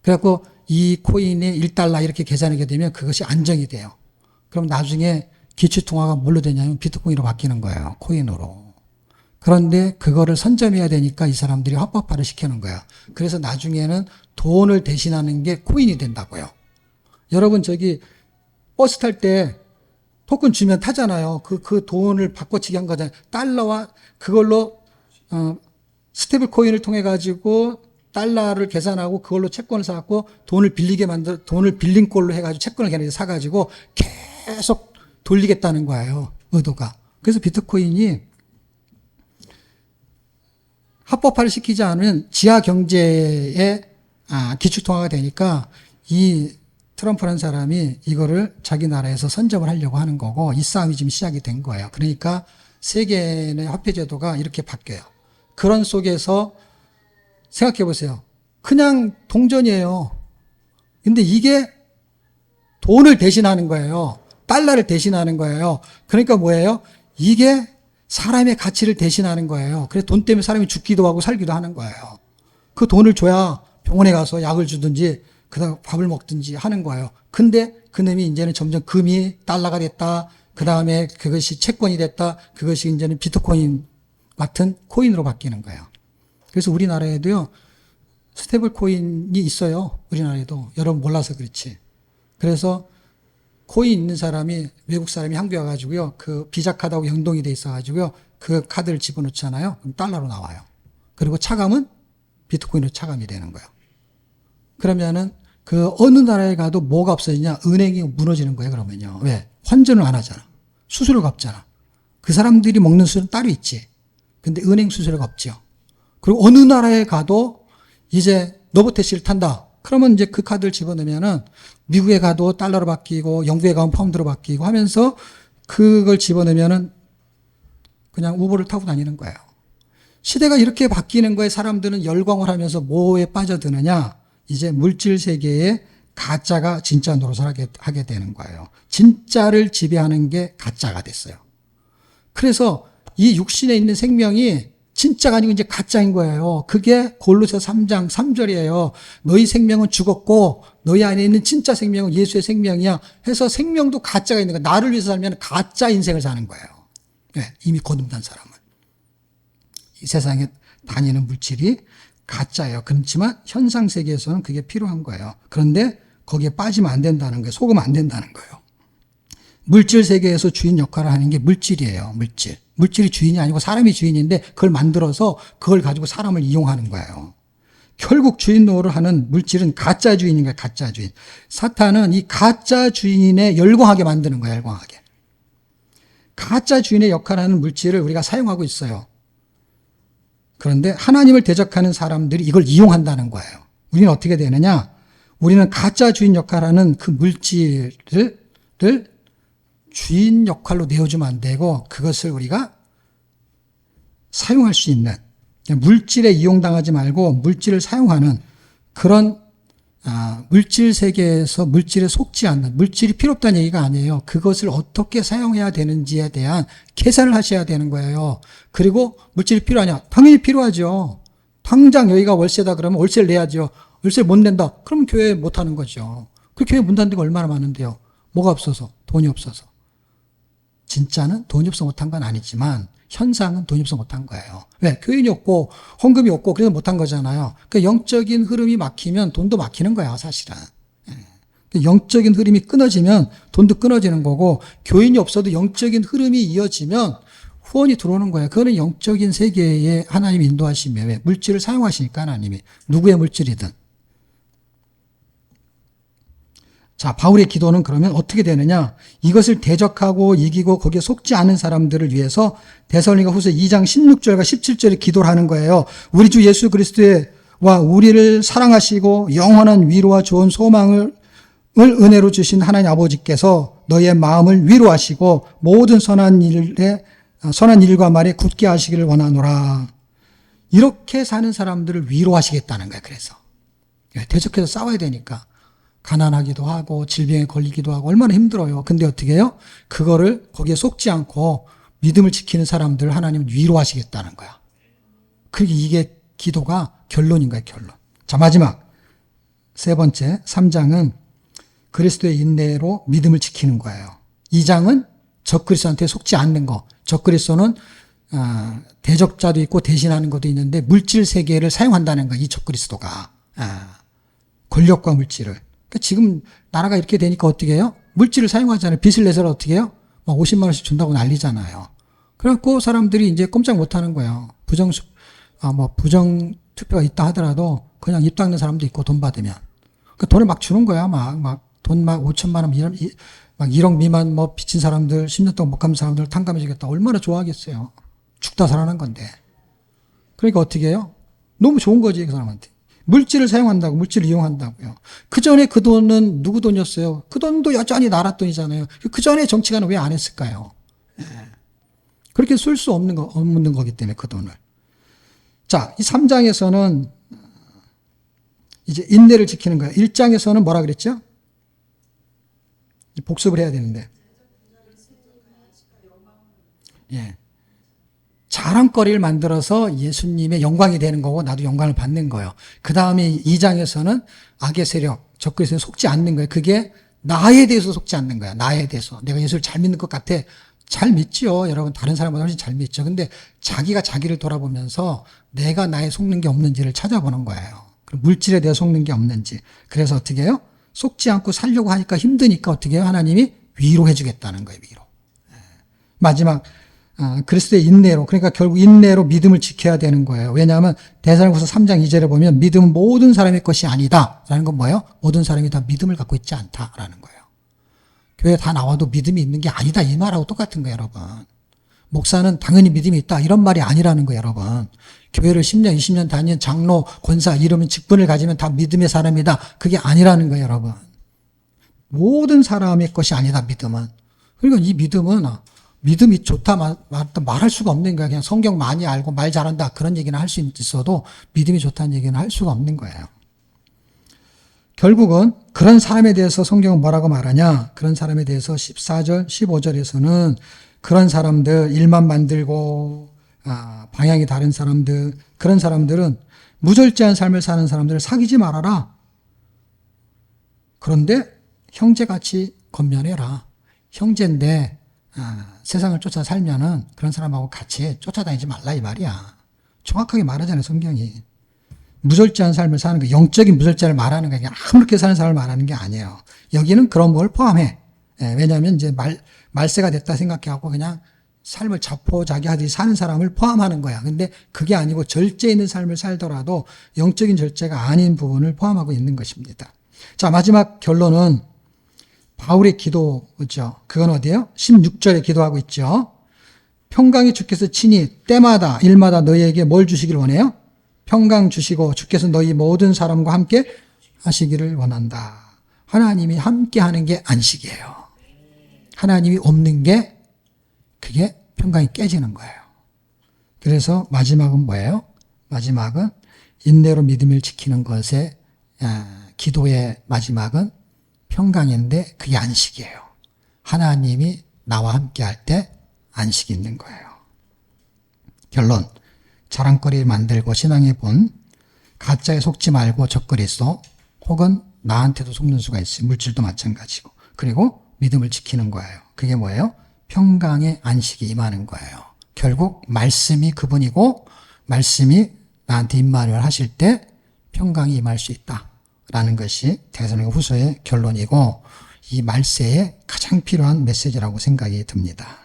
그래갖고 이 코인이 1달러 이렇게 계산하게 되면 그것이 안정이 돼요. 그럼 나중에 기축통화가 뭘로 되냐면 비트코인으로 바뀌는 거예요. 코인으로. 그런데 그거를 선점해야 되니까 이 사람들이 합법화를 시키는 거야. 그래서 나중에는 돈을 대신하는 게 코인이 된다고요. 여러분 저기 버스 탈 때 토큰 주면 타잖아요. 그 돈을 바꿔치기 한 거잖아요. 달러와 그걸로 스테이블 코인을 통해 가지고 달러를 계산하고 그걸로 채권을 사갖고 돈을 빌린 꼴로 해가지고 채권을 걔네들이 사가지고 계속 돌리겠다는 거예요. 의도가. 그래서 비트코인이 합법화를 시키지 않으면 지하 경제의 기축통화가 되니까 이 트럼프라는 사람이 이거를 자기 나라에서 선점을 하려고 하는 거고 이 싸움이 지금 시작이 된 거예요. 그러니까 세계 내 화폐 제도가 이렇게 바뀌어요. 그런 속에서 생각해 보세요. 그냥 동전이에요. 근데 이게 돈을 대신하는 거예요. 달러를 대신하는 거예요. 그러니까 뭐예요? 이게 사람의 가치를 대신하는 거예요. 그래서 돈 때문에 사람이 죽기도 하고 살기도 하는 거예요. 그 돈을 줘야 병원에 가서 약을 주든지 그다음 밥을 먹든지 하는 거예요. 근데 그놈이 이제는 점점 금이 달러가 됐다. 그 다음에 그것이 채권이 됐다. 그것이 이제는 비트코인 같은 코인으로 바뀌는 거예요. 그래서 우리나라에도요, 스테이블 코인이 있어요. 우리나라에도. 여러분 몰라서 그렇지. 그래서 코인 있는 사람이, 외국 사람이 한국에 와가지고요, 그 비자 카드하고 연동이 돼 있어가지고요, 그 카드를 집어넣잖아요. 그럼 달러로 나와요. 그리고 차감은 비트코인으로 차감이 되는 거예요. 그러면은 그 어느 나라에 가도 뭐가 없어지냐? 은행이 무너지는 거예요, 그러면요. 왜? 환전을 안 하잖아. 수수료가 없잖아. 그 사람들이 먹는 수수료는 따로 있지. 근데 은행 수수료가 없죠. 그리고 어느 나라에 가도 이제 노보테시를 탄다. 그러면 이제 그 카드를 집어넣으면은 미국에 가도 달러로 바뀌고 영국에 가면 파운드로 바뀌고 하면서 그걸 집어넣으면은 그냥 우버를 타고 다니는 거예요. 시대가 이렇게 바뀌는 거에 사람들은 열광을 하면서 뭐에 빠져드느냐? 이제 물질 세계에 가짜가 진짜 노릇을 하게 되는 거예요. 진짜를 지배하는 게 가짜가 됐어요. 그래서 이 육신에 있는 생명이 진짜가 아니고 이제 가짜인 거예요. 그게 골로새 3장 3절이에요. 너희 생명은 죽었고 너희 안에 있는 진짜 생명은 예수의 생명이야. 해서 생명도 가짜가 있는 거야. 나를 위해서 살면 가짜 인생을 사는 거예요. 네, 이미 거듭난 사람은. 이 세상에 다니는 물질이 가짜예요. 그렇지만 현상 세계에서는 그게 필요한 거예요. 그런데 거기에 빠지면 안 된다는 거예요. 속으면 안 된다는 거예요. 물질 세계에서 주인 역할을 하는 게 물질이에요. 물질. 물질이 주인이 아니고 사람이 주인인데 그걸 만들어서 그걸 가지고 사람을 이용하는 거예요. 결국 주인 노릇을 하는 물질은 가짜 주인인 거예요. 가짜 주인. 사탄은 이 가짜 주인에 열광하게 만드는 거예요. 열광하게. 가짜 주인의 역할을 하는 물질을 우리가 사용하고 있어요. 그런데 하나님을 대적하는 사람들이 이걸 이용한다는 거예요. 우리는 어떻게 되느냐? 우리는 가짜 주인 역할을 하는 그 물질을 주인 역할로 내어주면 안 되고 그것을 우리가 사용할 수 있는, 물질에 이용당하지 말고 물질을 사용하는 그런 물질 세계에서 물질에 속지 않는, 물질이 필요 없다는 얘기가 아니에요. 그것을 어떻게 사용해야 되는지에 대한 계산을 하셔야 되는 거예요. 그리고 물질이 필요하냐? 당연히 필요하죠. 당장 여기가 월세다 그러면 월세를 내야죠. 월세 못 낸다. 그러면 교회 못 하는 거죠. 그 교회 문 닫는 데가 얼마나 많은데요. 뭐가 없어서? 돈이 없어서. 진짜는 돈이 없어서 못한 건 아니지만 현상은 돈이 없어서 못한 거예요. 왜? 교인이 없고 헌금이 없고 그래서 못한 거잖아요. 그러니까 영적인 흐름이 막히면 돈도 막히는 거야, 사실은. 영적인 흐름이 끊어지면 돈도 끊어지는 거고, 교인이 없어도 영적인 흐름이 이어지면 후원이 들어오는 거예요. 그거는 영적인 세계에 하나님이 인도하시며, 왜? 물질을 사용하시니까 하나님이. 누구의 물질이든. 자, 바울의 기도는 그러면 어떻게 되느냐? 이것을 대적하고 이기고 거기에 속지 않은 사람들을 위해서 데살로니가 후서 2장 16절과 17절에 기도를 하는 거예요. 우리 주 예수 그리스도와 우리를 사랑하시고 영원한 위로와 좋은 소망을 은혜로 주신 하나님 아버지께서 너의 마음을 위로하시고 모든 선한 일과 말에 굳게 하시기를 원하노라. 이렇게 사는 사람들을 위로하시겠다는 거예요. 그래서 대적해서 싸워야 되니까 가난하기도 하고 질병에 걸리기도 하고 얼마나 힘들어요. 근데 어떻게 해요? 그거를 거기에 속지 않고 믿음을 지키는 사람들을 하나님은 위로하시겠다는 거야. 그러니까 이게 기도가 결론인 거예요. 결론. 자, 마지막 세 번째 3장은 그리스도의 인내로 믿음을 지키는 거예요. 2장은 적그리스도한테 속지 않는 거. 적그리스도는 대적자도 있고 대신하는 것도 있는데 물질 세계를 사용한다는 거예요. 이 적그리스도가. 권력과 물질을. 그러니까 지금 나라가 이렇게 되니까 어떻게 해요? 물질을 사용하잖아요. 빚을 내서 어떻게 해요? 막 50만 원씩 준다고 난리잖아요. 그래갖고 사람들이 이제 꼼짝 못 하는 거예요. 부정 투표가 있다 하더라도 그냥 입 닦는 사람도 있고 돈 받으면. 그 돈을 막 주는 거야. 돈 5천만 원, 막 1억 미만 빚진 사람들, 10년 동안 못 갚는 사람들 탕감해주겠다. 얼마나 좋아하겠어요. 죽다 살아난 건데. 그러니까 어떻게 해요? 너무 좋은 거지, 그 사람한테. 물질을 사용한다고, 물질을 이용한다고요. 그 전에 그 돈은 누구 돈이었어요? 그 돈도 여전히 나라 돈이잖아요. 그 전에 정치가는 왜 안 했을까요? 그렇게 쓸 수 없는 거기 때문에 그 돈을. 자, 이 3장에서는 이제 인내를 지키는 거예요. 1장에서는 뭐라 그랬죠? 복습을 해야 되는데. 예. 자랑거리를 만들어서 예수님의 영광이 되는 거고 나도 영광을 받는 거예요. 그 다음에 2장에서는 악의 세력, 적그리스도에 속지 않는 거예요. 그게 나에 대해서 속지 않는 거야. 나에 대해서. 내가 예수를 잘 믿는 것 같아. 잘 믿지요. 여러분 다른 사람보다 훨씬 잘 믿죠. 근데 자기가 자기를 돌아보면서 내가 나에 속는 게 없는지를 찾아보는 거예요. 물질에 대해 속는 게 없는지. 그래서 어떻게 해요? 속지 않고 살려고 하니까 힘드니까 어떻게 해요? 하나님이 위로해 주겠다는 거예요. 위로. 마지막 그리스도의 인내로, 그러니까 결국 인내로 믿음을 지켜야 되는 거예요. 왜냐하면 데살로니가서 3장 2절에 보면 믿음은 모든 사람의 것이 아니다 라는 건 뭐예요? 모든 사람이 다 믿음을 갖고 있지 않다라는 거예요. 교회 다 나와도 믿음이 있는 게 아니다 이 말하고 똑같은 거예요. 여러분. 목사는 당연히 믿음이 있다 이런 말이 아니라는 거예요. 여러분. 교회를 10년 20년 다닌 장로 권사 이러면 직분을 가지면 다 믿음의 사람이다. 그게 아니라는 거예요. 여러분. 모든 사람의 것이 아니다. 믿음은. 그러니까 이 믿음은 믿음이 좋다 말할 수가 없는 거야. 그냥 성경 많이 알고 말 잘한다 그런 얘기는 할 수 있어도 믿음이 좋다는 얘기는 할 수가 없는 거예요. 결국은 그런 사람에 대해서 성경은 뭐라고 말하냐. 그런 사람에 대해서 14절 15절에서는 그런 사람들 일만 만들고 방향이 다른 사람들 그런 사람들은 무절제한 삶을 사는 사람들을 사귀지 말아라. 그런데 형제같이 건면해라. 형제인데 세상을 쫓아 살면은 그런 사람하고 같이 쫓아다니지 말라 이 말이야. 정확하게 말하잖아요. 성경이. 무절제한 삶을 사는 거, 영적인 무절제를 말하는 거, 아무렇게 사는 사람을 말하는 게 아니에요. 여기는 그런 걸 포함해. 왜냐하면 이제 말세가 됐다 생각하고 그냥 삶을 자포자기하듯이 사는 사람을 포함하는 거야. 근데 그게 아니고 절제 있는 삶을 살더라도 영적인 절제가 아닌 부분을 포함하고 있는 것입니다. 자, 마지막 결론은 바울의 기도죠. 그건 어디예요? 16절에 기도하고 있죠. 평강이 주께서 친히 때마다 일마다 너희에게 뭘 주시길 원해요? 평강 주시고 주께서 너희 모든 사람과 함께 하시기를 원한다. 하나님이 함께 하는 게 안식이에요. 하나님이 없는 게 그게 평강이 깨지는 거예요. 그래서 마지막은 뭐예요? 마지막은 인내로 믿음을 지키는 것의 기도의 마지막은 평강인데 그게 안식이에요. 하나님이 나와 함께 할 때 안식이 있는 거예요. 결론. 자랑거리 만들고 신앙의 본, 가짜에 속지 말고 적그리스도, 혹은 나한테도 속는 수가 있어요. 물질도 마찬가지고. 그리고 믿음을 지키는 거예요. 그게 뭐예요? 평강의 안식이 임하는 거예요. 결국 말씀이 그분이고 말씀이 나한테 임마누엘 하실 때 평강이 임할 수 있다라는 것이 데살로니가 후서의 결론이고 이 말세에 가장 필요한 메시지라고 생각이 듭니다.